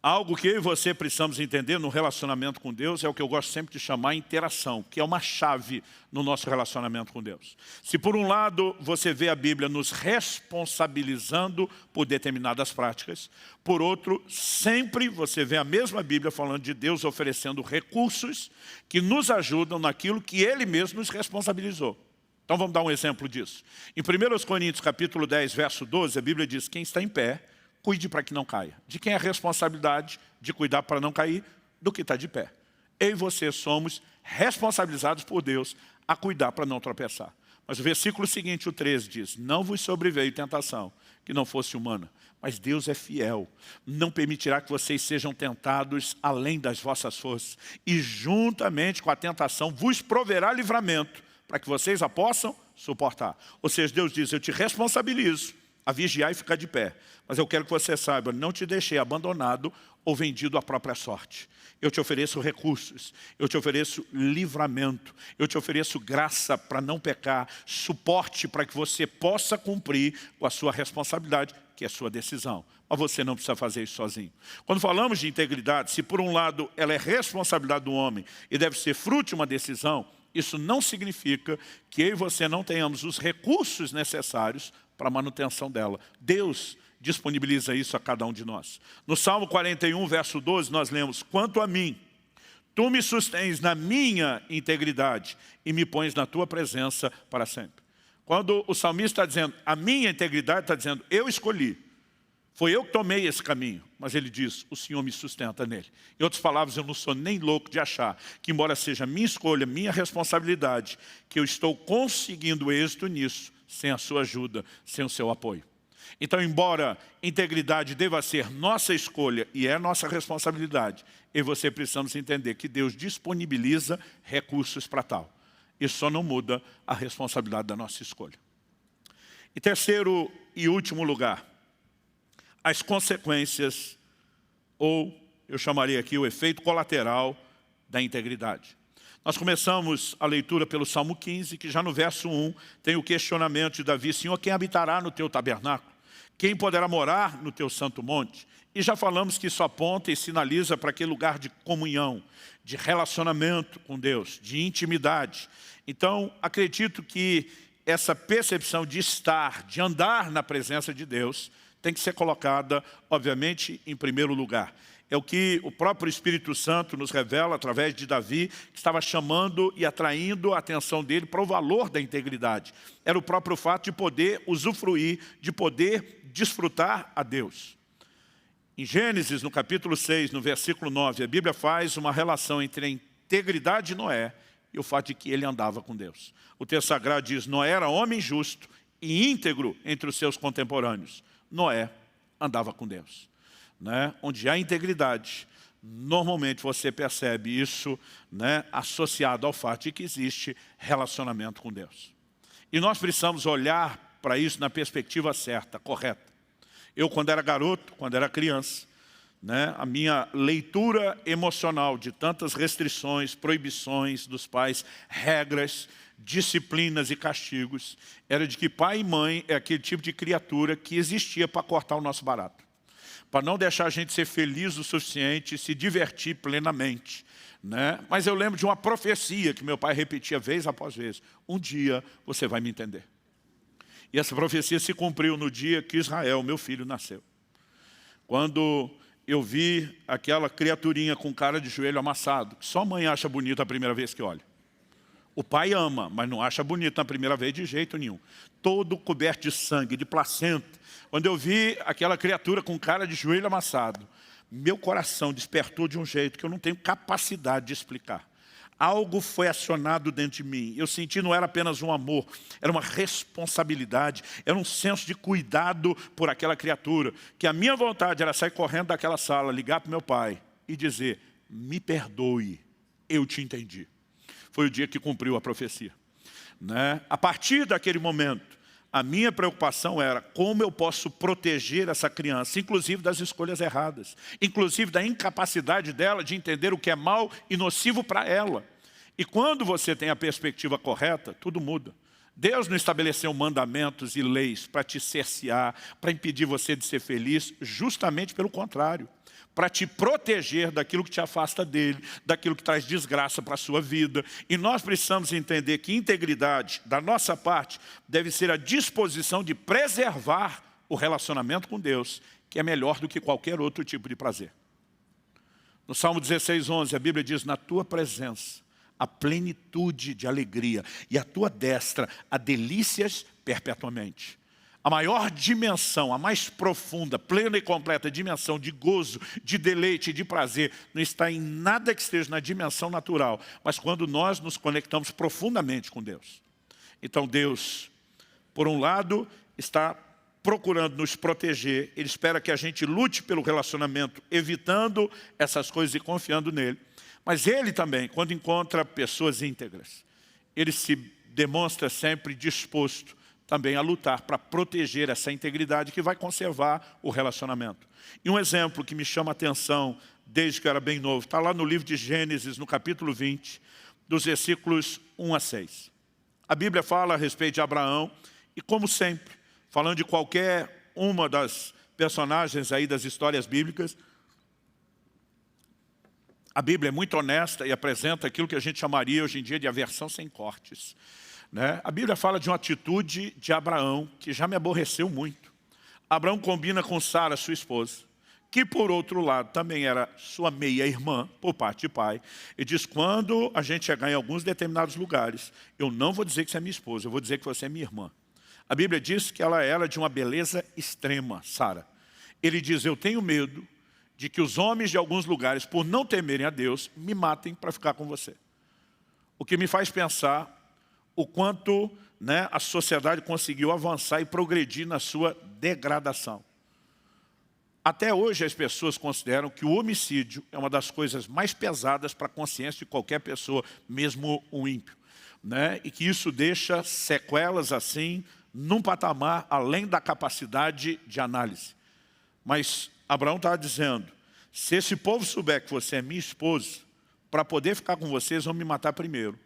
algo que eu e você precisamos entender no relacionamento com Deus é o que eu gosto sempre de chamar interação, que é uma chave no nosso relacionamento com Deus. Se por um lado você vê a Bíblia nos responsabilizando por determinadas práticas, por outro, sempre você vê a mesma Bíblia falando de Deus oferecendo recursos que nos ajudam naquilo que Ele mesmo nos responsabilizou. Então vamos dar um exemplo disso. Em 1 Coríntios capítulo 10, verso 12, a Bíblia diz: quem está em pé, cuide para que não caia. De quem é a responsabilidade de cuidar para não cair? Do que está de pé. Eu e você somos responsabilizados por Deus a cuidar para não tropeçar. Mas o versículo seguinte, o 13, diz: não vos sobreveio tentação que não fosse humana, mas Deus é fiel, não permitirá que vocês sejam tentados além das vossas forças, e juntamente com a tentação vos proverá livramento, para que vocês a possam suportar. Ou seja, Deus diz: eu te responsabilizo a vigiar e ficar de pé, mas eu quero que você saiba, não te deixei abandonado ou vendido à própria sorte. Eu te ofereço recursos, eu te ofereço livramento, eu te ofereço graça para não pecar, suporte para que você possa cumprir com a sua responsabilidade, que é a sua decisão. Mas você não precisa fazer isso sozinho. Quando falamos de integridade, se por um lado ela é responsabilidade do homem e deve ser fruto de uma decisão, isso não significa que eu e você não tenhamos os recursos necessários para a manutenção dela. Deus disponibiliza isso a cada um de nós. No Salmo 41, verso 12, nós lemos: quanto a mim, tu me sustens na minha integridade e me pões na tua presença para sempre. Quando o salmista está dizendo a minha integridade, está dizendo eu escolhi. Foi eu que tomei esse caminho, mas ele diz: o Senhor me sustenta nele. Em outras palavras, eu não sou nem louco de achar que, embora seja minha escolha, minha responsabilidade, que eu estou conseguindo êxito nisso, sem a sua ajuda, sem o seu apoio. Então, embora integridade deva ser nossa escolha e é nossa responsabilidade, eu e você precisamos entender que Deus disponibiliza recursos para tal. Isso só não muda a responsabilidade da nossa escolha. Em terceiro e último lugar, as consequências, ou eu chamaria aqui o efeito colateral da integridade. Nós começamos a leitura pelo Salmo 15, que já no verso 1 tem o questionamento de Davi: Senhor, quem habitará no teu tabernáculo? Quem poderá morar no teu santo monte? E já falamos que isso aponta e sinaliza para aquele lugar de comunhão, de relacionamento com Deus, de intimidade. Então, acredito que essa percepção de estar, de andar na presença de Deus, tem que ser colocada, obviamente, em primeiro lugar. É o que o próprio Espírito Santo nos revela através de Davi, que estava chamando e atraindo a atenção dele para o valor da integridade. Era o próprio fato de poder usufruir, de poder desfrutar a Deus. Em Gênesis, no capítulo 6, no versículo 9, a Bíblia faz uma relação entre a integridade de Noé e o fato de que ele andava com Deus. O texto sagrado diz: Noé era homem justo e íntegro entre os seus contemporâneos. Noé andava com Deus. Onde há integridade, normalmente você percebe isso associado ao fato de que existe relacionamento com Deus. E nós precisamos olhar para isso na perspectiva certa, correta. Eu, quando era garoto, quando era criança, a minha leitura emocional de tantas restrições, proibições dos pais, regras, disciplinas e castigos, era de que pai e mãe é aquele tipo de criatura que existia para cortar o nosso barato, para não deixar a gente ser feliz o suficiente e se divertir plenamente. Mas eu lembro de uma profecia que meu pai repetia vez após vez: um dia você vai me entender. E essa profecia se cumpriu no dia que Israel, meu filho, nasceu. Quando eu vi aquela criaturinha com cara de joelho amassado, que só a mãe acha bonita a primeira vez que olha. O pai ama, mas não acha bonito na primeira vez de jeito nenhum. Todo coberto de sangue, de placenta. Quando eu vi aquela criatura com cara de joelho amassado, meu coração despertou de um jeito que eu não tenho capacidade de explicar. Algo foi acionado dentro de mim. Eu senti não era apenas um amor, era uma responsabilidade, era um senso de cuidado por aquela criatura. Que a minha vontade era sair correndo daquela sala, ligar para o meu pai e dizer, me perdoe, eu te entendi. Foi o dia que cumpriu a profecia. Né? A partir daquele momento, a minha preocupação era como eu posso proteger essa criança, inclusive das escolhas erradas, inclusive da incapacidade dela de entender o que é mal e nocivo para ela. E quando você tem a perspectiva correta, tudo muda. Deus não estabeleceu mandamentos e leis para te cercear, para impedir você de ser feliz, justamente pelo contrário. Para te proteger daquilo que te afasta dele, daquilo que traz desgraça para a sua vida. E nós precisamos entender que integridade, da nossa parte, deve ser a disposição de preservar o relacionamento com Deus, que é melhor do que qualquer outro tipo de prazer. No Salmo 16:11, a Bíblia diz, na tua presença, a plenitude de alegria, e a tua destra, a delícias perpetuamente. A maior dimensão, a mais profunda, plena e completa dimensão de gozo, de deleite, de prazer, não está em nada que esteja na dimensão natural, mas quando nós nos conectamos profundamente com Deus. Então Deus, por um lado, está procurando nos proteger, Ele espera que a gente lute pelo relacionamento, evitando essas coisas e confiando nele. Mas Ele também, quando encontra pessoas íntegras, Ele se demonstra sempre disposto também a lutar para proteger essa integridade que vai conservar o relacionamento. E um exemplo que me chama a atenção desde que eu era bem novo, está lá no livro de Gênesis, no capítulo 20, dos versículos 1 a 6. A Bíblia fala a respeito de Abraão e, como sempre, falando de qualquer uma das personagens aí das histórias bíblicas, a Bíblia é muito honesta e apresenta aquilo que a gente chamaria hoje em dia de a versão sem cortes. Né? A Bíblia fala de uma atitude de Abraão que já me aborreceu muito. Abraão combina com Sara, sua esposa, que por outro lado também era sua meia-irmã, por parte de pai. E diz, quando a gente chegar em alguns determinados lugares, eu não vou dizer que você é minha esposa, eu vou dizer que você é minha irmã. A Bíblia diz que ela era de uma beleza extrema, Sara. Ele diz, eu tenho medo de que os homens de alguns lugares, por não temerem a Deus, me matem para ficar com você. O que me faz pensar o quanto, né, a sociedade conseguiu avançar e progredir na sua degradação. Até hoje as pessoas consideram que o homicídio é uma das coisas mais pesadas para a consciência de qualquer pessoa, mesmo um ímpio. Né? E que isso deixa sequelas assim, num patamar além da capacidade de análise. Mas Abraão estava dizendo, se esse povo souber que você é minha esposa, para poder ficar com vocês, vão me matar primeiro.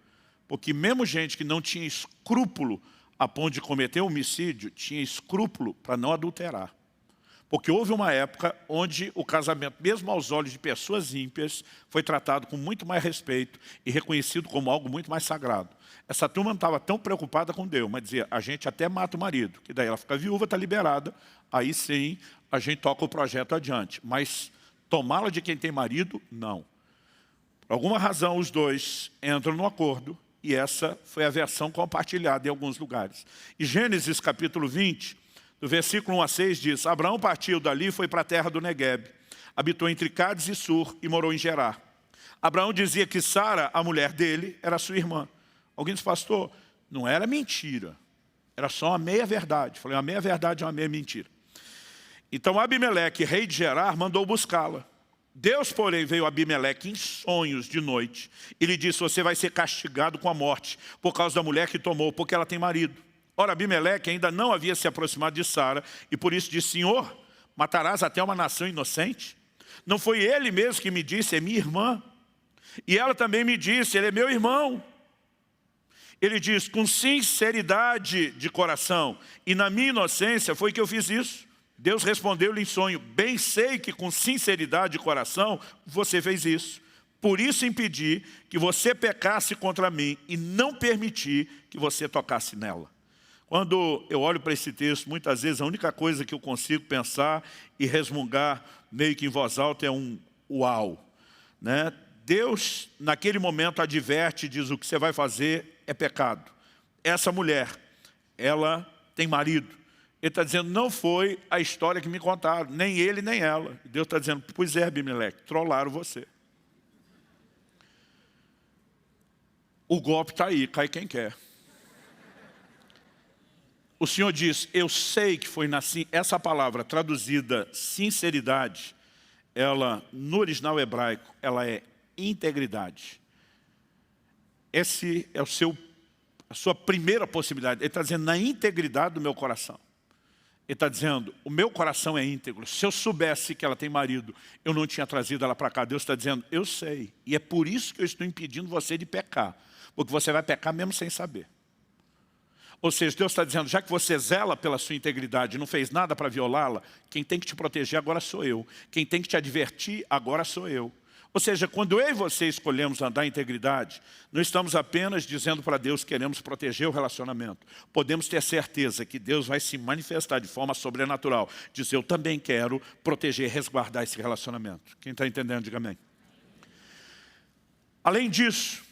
Porque mesmo gente que não tinha escrúpulo a ponto de cometer homicídio, tinha escrúpulo para não adulterar. Porque houve uma época onde o casamento, mesmo aos olhos de pessoas ímpias, foi tratado com muito mais respeito e reconhecido como algo muito mais sagrado. Essa turma não estava tão preocupada com Deus, mas dizia, a gente até mata o marido, que daí ela fica viúva, está liberada, aí sim a gente toca o projeto adiante. Mas tomá-la de quem tem marido, não. Por alguma razão os dois entram no acordo, e essa foi a versão compartilhada em alguns lugares. E Gênesis capítulo 20, do versículo 1 a 6 diz, Abraão partiu dali e foi para a terra do Neguebe. Habitou entre Cádiz e Sur e morou em Gerar. Abraão dizia que Sara, a mulher dele, era sua irmã. Alguém disse, pastor, não era mentira. Era só uma meia-verdade. Falei, uma meia-verdade é uma meia-mentira. Então Abimeleque, rei de Gerar, mandou buscá-la. Deus, porém, veio a Abimeleque em sonhos de noite e lhe disse, você vai ser castigado com a morte por causa da mulher que tomou, porque ela tem marido. Ora, Abimeleque ainda não havia se aproximado de Sara e por isso disse, Senhor, matarás até uma nação inocente? Não foi ele mesmo que me disse, é minha irmã? E ela também me disse, ele é meu irmão. Ele diz, com sinceridade de coração e na minha inocência foi que eu fiz isso. Deus respondeu-lhe em sonho, bem sei que com sinceridade de coração você fez isso. Por isso impedi que você pecasse contra mim e não permiti que você tocasse nela. Quando eu olho para esse texto, muitas vezes a única coisa que eu consigo pensar e resmungar meio que em voz alta é um uau. Né? Deus, naquele momento, adverte e diz, o que você vai fazer é pecado. Essa mulher, ela tem marido. Ele está dizendo, não foi a história que me contaram, nem ele, nem ela. Deus está dizendo, pois é, Abimeleque, trollaram você. O golpe está aí, cai quem quer. O Senhor diz, eu sei que foi essa palavra traduzida sinceridade, ela no original hebraico, ela é integridade. Esse é a sua primeira possibilidade. Ele está dizendo, na integridade do meu coração. Ele está dizendo, o meu coração é íntegro. Se eu soubesse que ela tem marido, eu não tinha trazido ela para cá. Deus está dizendo, eu sei. E é por isso que eu estou impedindo você de pecar. Porque você vai pecar mesmo sem saber. Ou seja, Deus está dizendo, já que você zela pela sua integridade e não fez nada para violá-la, quem tem que te proteger agora sou eu. Quem tem que te advertir agora sou eu. Ou seja, quando eu e você escolhemos andar em integridade, não estamos apenas dizendo para Deus que queremos proteger o relacionamento. Podemos ter certeza que Deus vai se manifestar de forma sobrenatural. Dizer, eu também quero proteger e resguardar esse relacionamento. Quem está entendendo, diga amém. Além disso,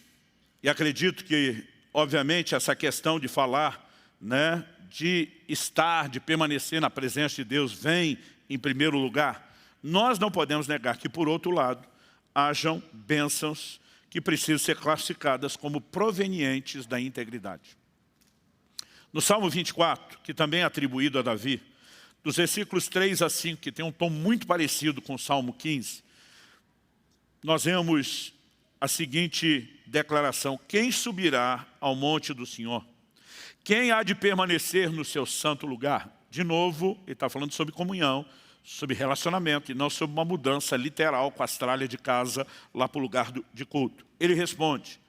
e acredito que, obviamente, essa questão de falar, né, de estar, de permanecer na presença de Deus, vem em primeiro lugar. Nós não podemos negar que, por outro lado, hajam bênçãos que precisam ser classificadas como provenientes da integridade. No Salmo 24, que também é atribuído a Davi, dos versículos 3 a 5, que tem um tom muito parecido com o Salmo 15, nós vemos a seguinte declaração, quem subirá ao monte do Senhor? Quem há de permanecer no seu santo lugar? De novo, ele está falando sobre comunhão, sobre relacionamento, e não sobre uma mudança literal com as tralhas de casa lá para o lugar de culto. Ele responde,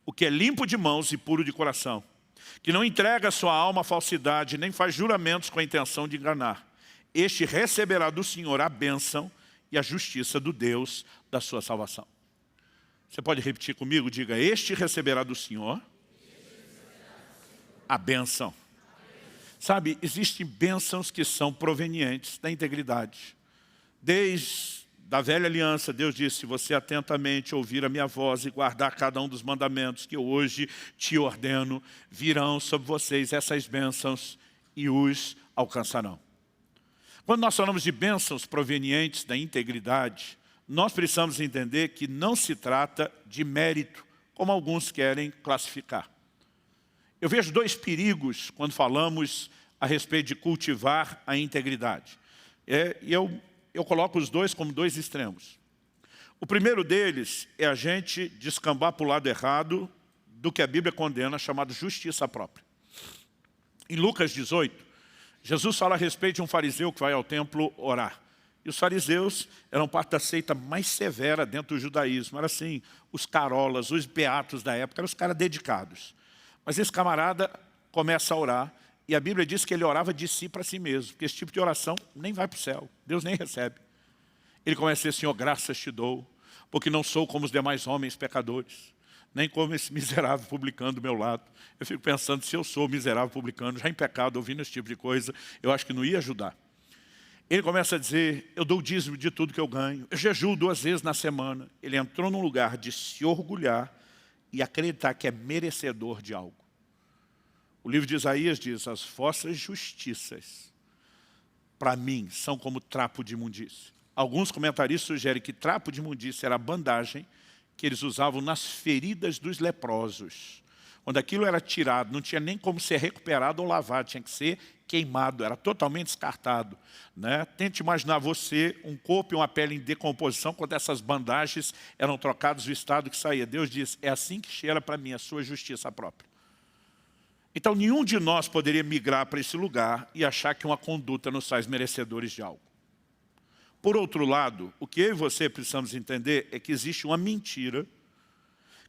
o que é limpo de mãos e puro de coração, que não entrega sua alma à falsidade, nem faz juramentos com a intenção de enganar. Este receberá do Senhor a bênção e a justiça do Deus da sua salvação. Você pode repetir comigo? Diga, este receberá do Senhor a bênção. Sabe, existem bênçãos que são provenientes da integridade. Desde a velha aliança, Deus disse, se você atentamente ouvir a minha voz e guardar cada um dos mandamentos que eu hoje te ordeno, virão sobre vocês essas bênçãos e os alcançarão. Quando nós falamos de bênçãos provenientes da integridade, nós precisamos entender que não se trata de mérito, como alguns querem classificar. Eu vejo dois perigos quando falamos a respeito de cultivar a integridade. Eu coloco os dois como dois extremos. O primeiro deles é a gente descambar para o lado errado do que a Bíblia condena, chamado justiça própria. Em Lucas 18, Jesus fala a respeito de um fariseu que vai ao templo orar. E os fariseus eram parte da seita mais severa dentro do judaísmo. Era assim, os carolas, os beatos da época, eram os caras dedicados. Mas esse camarada começa a orar, e a Bíblia diz que ele orava de si para si mesmo, porque esse tipo de oração nem vai para o céu, Deus nem recebe. Ele começa a dizer, Senhor, graças te dou, porque não sou como os demais homens pecadores, nem como esse miserável publicano do meu lado. Eu fico pensando, se eu sou miserável publicano, já em pecado, ouvindo esse tipo de coisa, eu acho que não ia ajudar. Ele começa a dizer, eu dou o dízimo de tudo que eu ganho, eu jejuo 2 vezes na semana. Ele entrou num lugar de se orgulhar e acreditar que é merecedor de algo. O livro de Isaías diz, as vossas justiças, para mim, são como trapo de imundícia. Alguns comentaristas sugerem que trapo de imundícia era a bandagem que eles usavam nas feridas dos leprosos. Quando aquilo era tirado, não tinha nem como ser recuperado ou lavado, tinha que ser queimado, era totalmente descartado, né? Tente imaginar você, um corpo e uma pele em decomposição, quando essas bandagens eram trocadas, o estado que saía. Deus diz, é assim que cheira para mim a sua justiça própria. Então, nenhum de nós poderia migrar para esse lugar e achar que uma conduta nos faz merecedores de algo. Por outro lado, o que eu e você precisamos entender é que existe uma mentira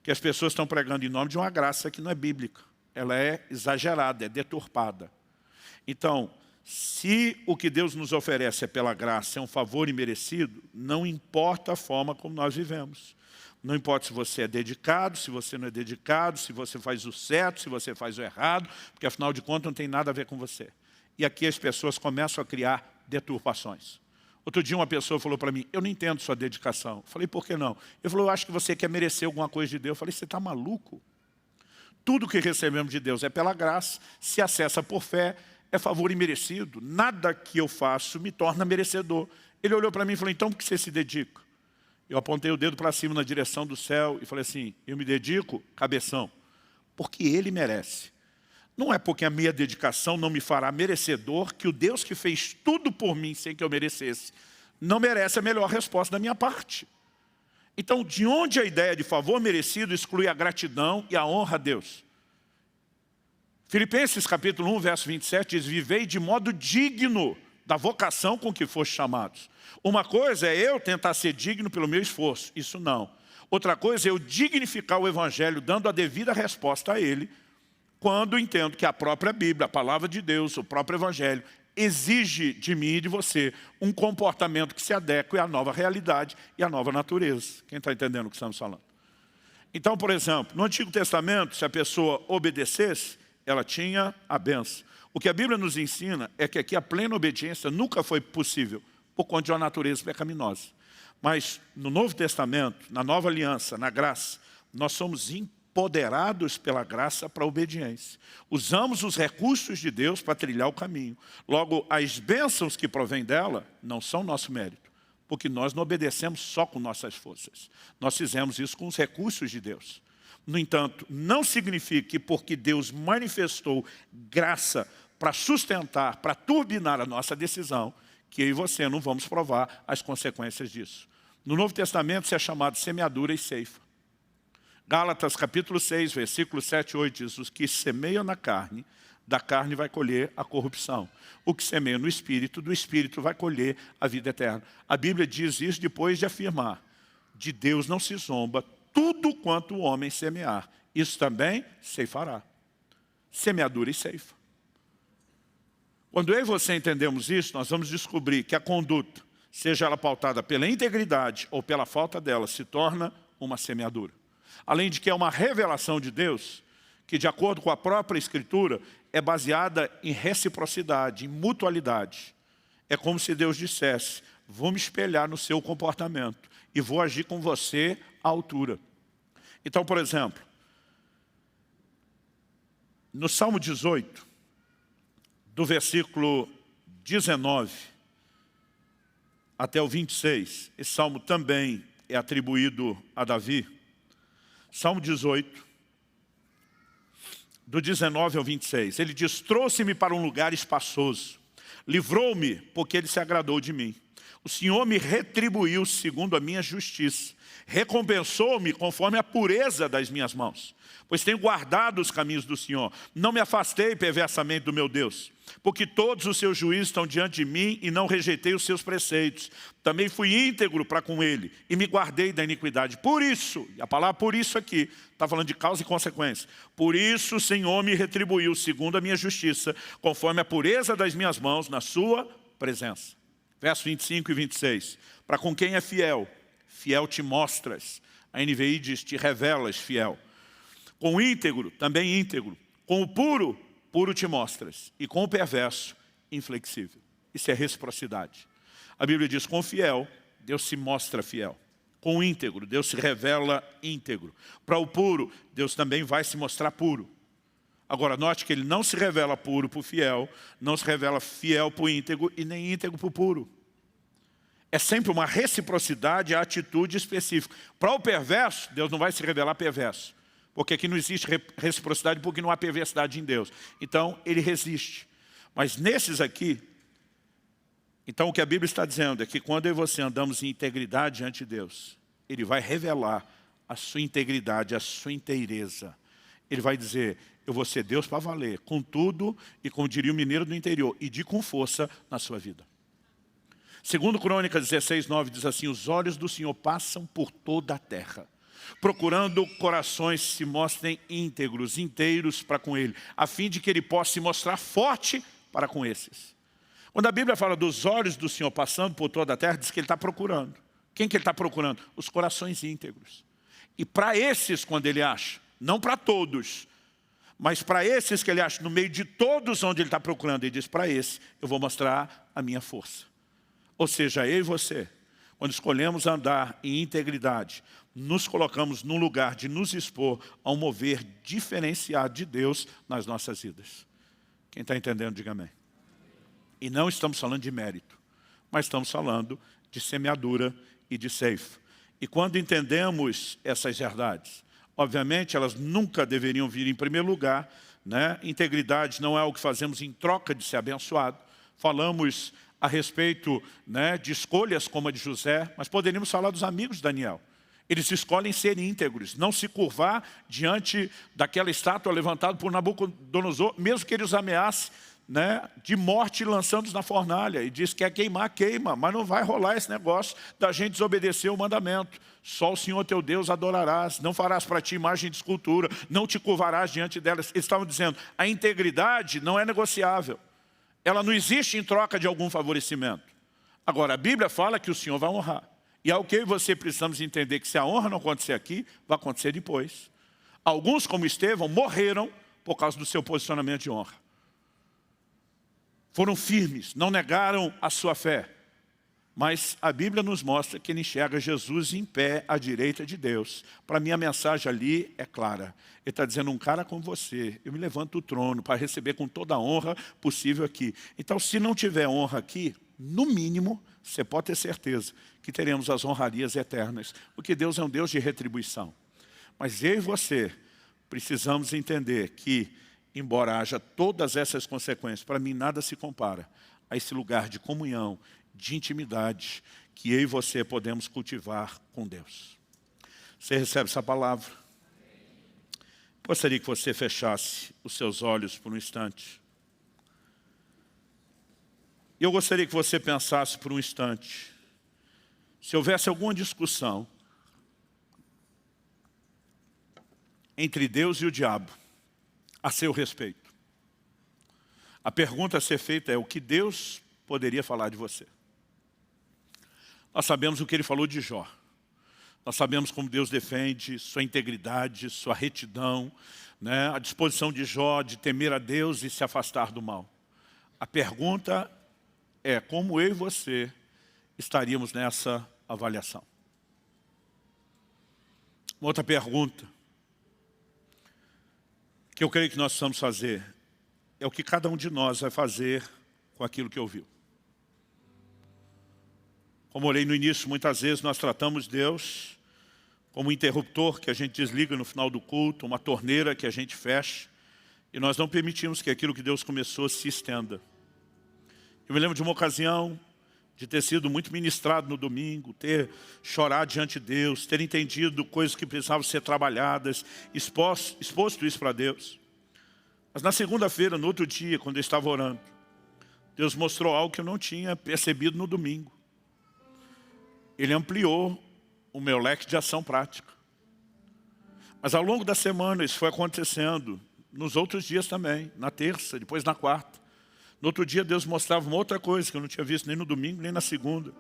que as pessoas estão pregando em nome de uma graça que não é bíblica. Ela é exagerada, é deturpada. Então, se o que Deus nos oferece é pela graça, é um favor imerecido, não importa a forma como nós vivemos. Não importa se você é dedicado, se você não é dedicado, se você faz o certo, se você faz o errado, porque afinal de contas não tem nada a ver com você. E aqui as pessoas começam a criar deturpações. Outro dia uma pessoa falou para mim, eu não entendo sua dedicação. Eu falei, por que não? Ele falou, eu acho que você quer merecer alguma coisa de Deus. Eu falei, você está maluco? Tudo que recebemos de Deus é pela graça, se acessa por fé, é favor imerecido. Nada que eu faço me torna merecedor. Ele olhou para mim e falou, então por que você se dedica? Eu apontei o dedo para cima na direção do céu e falei assim, eu me dedico, cabeção, porque Ele merece. Não é porque a minha dedicação não me fará merecedor que o Deus que fez tudo por mim sem que eu merecesse, não merece a melhor resposta da minha parte. Então, de onde a ideia de favor merecido exclui a gratidão e a honra a Deus? Filipenses capítulo 1, verso 27 diz: vivei de modo digno da vocação com que foste chamados. Uma coisa é eu tentar ser digno pelo meu esforço, isso não. Outra coisa é eu dignificar o Evangelho, dando a devida resposta a ele, quando entendo que a própria Bíblia, a palavra de Deus, o próprio Evangelho, exige de mim e de você um comportamento que se adeque à nova realidade e à nova natureza. Quem está entendendo o que estamos falando? Então, por exemplo, no Antigo Testamento, se a pessoa obedecesse, ela tinha a bênção. O que a Bíblia nos ensina é que aqui a plena obediência nunca foi possível, por conta de uma natureza pecaminosa. Mas no Novo Testamento, na Nova Aliança, na graça, nós somos empoderados pela graça para a obediência. Usamos os recursos de Deus para trilhar o caminho. Logo, as bênçãos que provêm dela não são nosso mérito, porque nós não obedecemos só com nossas forças. Nós fizemos isso com os recursos de Deus. No entanto, não significa que porque Deus manifestou graça para sustentar, para turbinar a nossa decisão, que eu e você não vamos provar as consequências disso. No Novo Testamento, isso é chamado semeadura e ceifa. Gálatas capítulo 6, versículos 7 e 8 diz: os que semeiam na carne, da carne vai colher a corrupção. O que semeia no Espírito, do Espírito vai colher a vida eterna. A Bíblia diz isso depois de afirmar: de Deus não se zomba, tudo quanto o homem semear, isso também ceifará. Semeadura e ceifa. Quando eu e você entendemos isso, nós vamos descobrir que a conduta, seja ela pautada pela integridade ou pela falta dela, se torna uma semeadura. Além de que é uma revelação de Deus, que de acordo com a própria Escritura, é baseada em reciprocidade, em mutualidade. É como se Deus dissesse: vou me espelhar no seu comportamento e vou agir com você à altura. Então, por exemplo, no Salmo 18, do versículo 19 até o 26, esse salmo também é atribuído a Davi. Salmo 18, do 19 ao 26, ele diz: trouxe-me para um lugar espaçoso, livrou-me porque ele se agradou de mim. O Senhor me retribuiu segundo a minha justiça, recompensou-me conforme a pureza das minhas mãos, pois tenho guardado os caminhos do Senhor, não me afastei perversamente do meu Deus, porque todos os seus juízos estão diante de mim e não rejeitei os seus preceitos. Também fui íntegro para com ele e me guardei da iniquidade. Por isso, e a palavra por isso aqui, está falando de causa e consequência. Por isso o Senhor me retribuiu segundo a minha justiça, conforme a pureza das minhas mãos na sua presença. Verso 25 e 26. Para com quem é fiel, fiel te mostras. A NVI diz: te revelas fiel. Com o íntegro, também íntegro. Com o puro, puro te mostras. E com o perverso, inflexível. Isso é reciprocidade. A Bíblia diz: com o fiel, Deus se mostra fiel. Com o íntegro, Deus se revela íntegro. Para o puro, Deus também vai se mostrar puro. Agora, note que ele não se revela puro para o fiel, não se revela fiel para o íntegro e nem íntegro para o puro. É sempre uma reciprocidade, a atitude específica. Para o perverso, Deus não vai se revelar perverso. Porque aqui não existe reciprocidade, porque não há perversidade em Deus. Então, ele resiste. Mas nesses aqui, então o que a Bíblia está dizendo é que quando eu e você andamos em integridade diante de Deus, ele vai revelar a sua integridade, a sua inteireza. Ele vai dizer: eu vou ser Deus para valer, com tudo, e como diria o mineiro do interior, e de com força na sua vida. Segundo Crônicas 16, 9 diz assim: os olhos do Senhor passam por toda a terra, procurando corações que se mostrem íntegros, inteiros para com Ele, a fim de que Ele possa se mostrar forte para com esses. Quando a Bíblia fala dos olhos do Senhor passando por toda a terra, diz que Ele está procurando. Quem que Ele está procurando? Os corações íntegros. E para esses, quando Ele acha, não para todos, mas para esses que Ele acha, no meio de todos onde Ele está procurando, Ele diz: para esse eu vou mostrar a minha força. Ou seja, eu e você, quando escolhemos andar em integridade, nos colocamos num lugar de nos expor a um mover diferenciado de Deus nas nossas vidas. Quem está entendendo, diga amém. E não estamos falando de mérito, mas estamos falando de semeadura e de ceifa. E quando entendemos essas verdades, Obviamente, elas nunca deveriam vir em primeiro lugar, né? Integridade não é algo que fazemos em troca de ser abençoado. Falamos a respeito, né, de escolhas como a de José, mas poderíamos falar dos amigos de Daniel. Eles escolhem ser íntegros, não se curvar diante daquela estátua levantada por Nabucodonosor, mesmo que ele os ameace, né, de morte lançando-os na fornalha. E diz que quer queimar, queima, mas não vai rolar esse negócio da gente desobedecer o mandamento. Só o Senhor teu Deus adorarás, não farás para ti imagem de escultura, não te curvarás diante delas. Eles estavam dizendo, a integridade não é negociável. Ela não existe em troca de algum favorecimento. Agora, a Bíblia fala que o Senhor vai honrar. E é o que eu e você precisamos entender, que se a honra não acontecer aqui, vai acontecer depois. Alguns, como Estevão, morreram por causa do seu posicionamento de honra. Foram firmes, não negaram a sua fé. Mas a Bíblia nos mostra que ele enxerga Jesus em pé à direita de Deus. Para mim a mensagem ali é clara. Ele está dizendo, um cara como você, eu me levanto do trono para receber com toda a honra possível aqui. Então, se não tiver honra aqui, no mínimo, você pode ter certeza que teremos as honrarias eternas. Porque Deus é um Deus de retribuição. Mas eu e você precisamos entender que, embora haja todas essas consequências, para mim nada se compara a esse lugar de comunhão, de intimidade, que eu e você podemos cultivar com Deus. Você recebe essa palavra? Gostaria que você fechasse os seus olhos por um instante. Eu gostaria que você pensasse por um instante, se houvesse alguma discussão entre Deus e o diabo, a seu respeito. A pergunta a ser feita é, o que Deus poderia falar de você? Nós sabemos o que ele falou de Jó. Nós sabemos como Deus defende sua integridade, sua retidão, né? A disposição de Jó de temer a Deus e se afastar do mal. A pergunta é, como eu e você estaríamos nessa avaliação? Uma outra pergunta que eu creio que nós precisamos fazer é o que cada um de nós vai fazer com aquilo que ouviu. Como orei no início, muitas vezes nós tratamos Deus como um interruptor que a gente desliga no final do culto, uma torneira que a gente fecha, e nós não permitimos que aquilo que Deus começou se estenda. Eu me lembro de uma ocasião de ter sido muito ministrado no domingo, ter chorado diante de Deus, ter entendido coisas que precisavam ser trabalhadas, exposto isso para Deus. Mas na segunda-feira, no outro dia, quando eu estava orando, Deus mostrou algo que eu não tinha percebido no domingo. Ele ampliou o meu leque de ação prática. Mas ao longo da semana isso foi acontecendo, nos outros dias também, na terça, depois na quarta. No outro dia Deus mostrava uma outra coisa que eu não tinha visto nem no domingo, nem na segunda.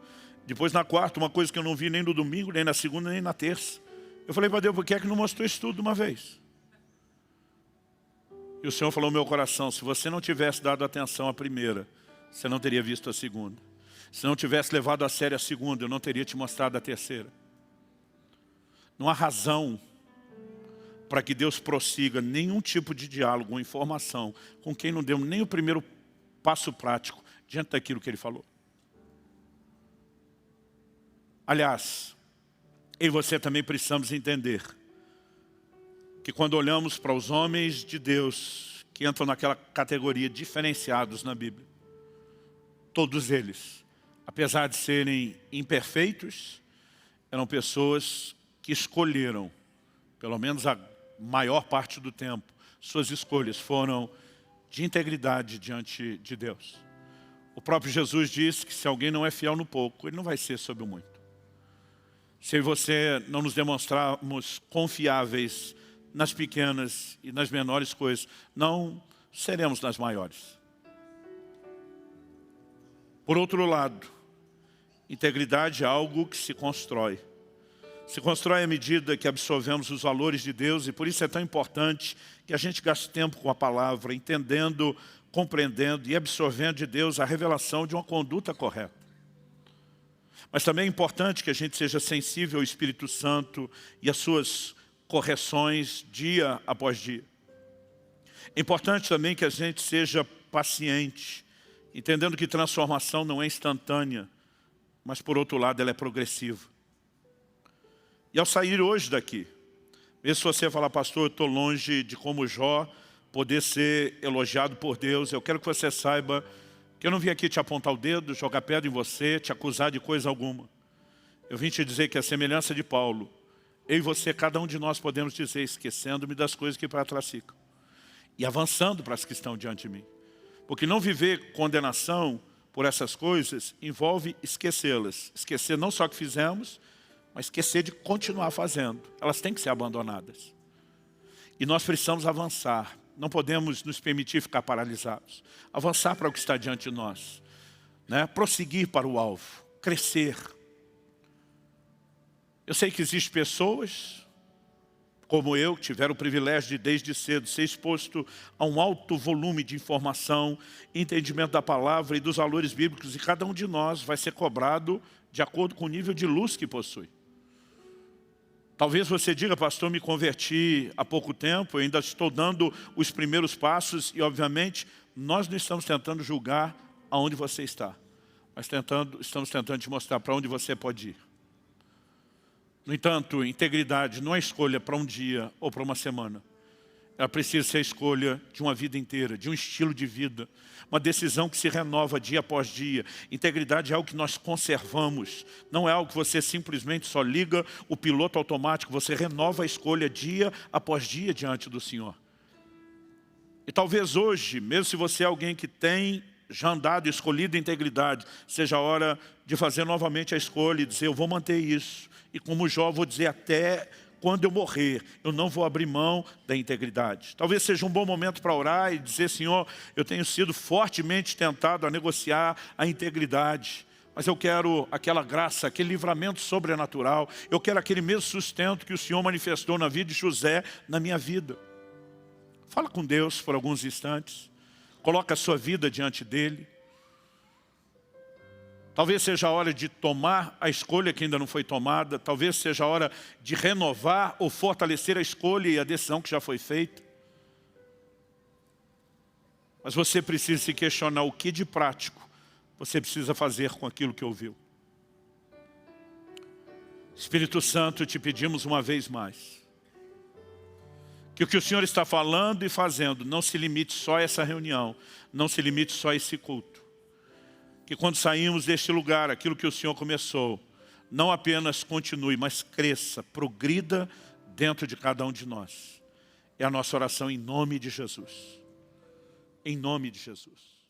Depois na quarta, uma coisa que eu não vi nem no domingo, nem na segunda, nem na terça. Eu falei para Deus, por que é que não mostrou isso tudo de uma vez? E o Senhor falou no meu coração, se você não tivesse dado atenção à primeira, você não teria visto a segunda. Se não tivesse levado a sério a segunda, eu não teria te mostrado a terceira. Não há razão para que Deus prossiga nenhum tipo de diálogo ou informação com quem não deu nem o primeiro passo prático diante daquilo que Ele falou. Aliás, eu e você também precisamos entender que quando olhamos para os homens de Deus que entram naquela categoria diferenciados na Bíblia, todos eles, apesar de serem imperfeitos, eram pessoas que escolheram, pelo menos a maior parte do tempo, suas escolhas foram de integridade diante de Deus. O próprio Jesus disse que se alguém não é fiel no pouco, ele não vai ser sobre o muito. Se eu e você não nos demonstrarmos confiáveis nas pequenas e nas menores coisas, não seremos nas maiores. Por outro lado, integridade é algo que se constrói. Se constrói à medida que absorvemos os valores de Deus, e por isso é tão importante que a gente gaste tempo com a palavra, entendendo, compreendendo e absorvendo de Deus a revelação de uma conduta correta. Mas também é importante que a gente seja sensível ao Espírito Santo e às suas correções dia após dia. É importante também que a gente seja paciente, entendendo que transformação não é instantânea, mas por outro lado ela é progressiva. E ao sair hoje daqui, Mesmo se você falar, pastor, eu estou longe de como Jó poder ser elogiado por Deus, eu quero que você saiba que eu não vim aqui te apontar o dedo, jogar pedra em você, te acusar de coisa alguma. Eu vim te dizer que a semelhança de Paulo, eu e você, cada um de nós podemos dizer, esquecendo-me das coisas que para trás ficam e avançando para as que estão diante de mim. Porque não viver condenação por essas coisas envolve esquecê-las. Esquecer não só o que fizemos, mas esquecer de continuar fazendo. Elas têm que ser abandonadas. E nós precisamos avançar. Não podemos nos permitir ficar paralisados. Avançar para o que está diante de nós. Né? Prosseguir para o alvo. Crescer. Eu sei que existem pessoas como eu, que tiveram o privilégio de desde cedo ser exposto a um alto volume de informação, entendimento da palavra e dos valores bíblicos, e cada um de nós vai ser cobrado de acordo com o nível de luz que possui. Talvez você diga, pastor, me converti há pouco tempo, eu ainda estou dando os primeiros passos, e obviamente nós não estamos tentando julgar aonde você está, mas estamos tentando te mostrar para onde você pode ir. No entanto, integridade não é escolha para um dia ou para uma semana. Ela precisa ser a escolha de uma vida inteira, de um estilo de vida. Uma decisão que se renova dia após dia. Integridade é algo que nós conservamos. Não é algo que você simplesmente só liga o piloto automático. Você renova a escolha dia após dia diante do Senhor. E talvez hoje, mesmo se você é alguém que tem já andado e escolhido a integridade, seja a hora de fazer novamente a escolha e dizer, eu vou manter isso. E como Jó, vou dizer, até quando eu morrer, eu não vou abrir mão da integridade. Talvez seja um bom momento para orar e dizer, Senhor, eu tenho sido fortemente tentado a negociar a integridade, mas eu quero aquela graça, aquele livramento sobrenatural, eu quero aquele mesmo sustento que o Senhor manifestou na vida de José, na minha vida. Fala com Deus por alguns instantes, coloca a sua vida diante dEle. Talvez seja a hora de tomar a escolha que ainda não foi tomada. Talvez seja a hora de renovar ou fortalecer a escolha e a decisão que já foi feita. Mas você precisa se questionar o que de prático você precisa fazer com aquilo que ouviu. Espírito Santo, te pedimos uma vez mais, que o que o Senhor está falando e fazendo não se limite só a essa reunião, não se limite só a esse culto. Que quando saímos deste lugar, aquilo que o Senhor começou, não apenas continue, mas cresça, progrida dentro de cada um de nós. É a nossa oração em nome de Jesus. Em nome de Jesus.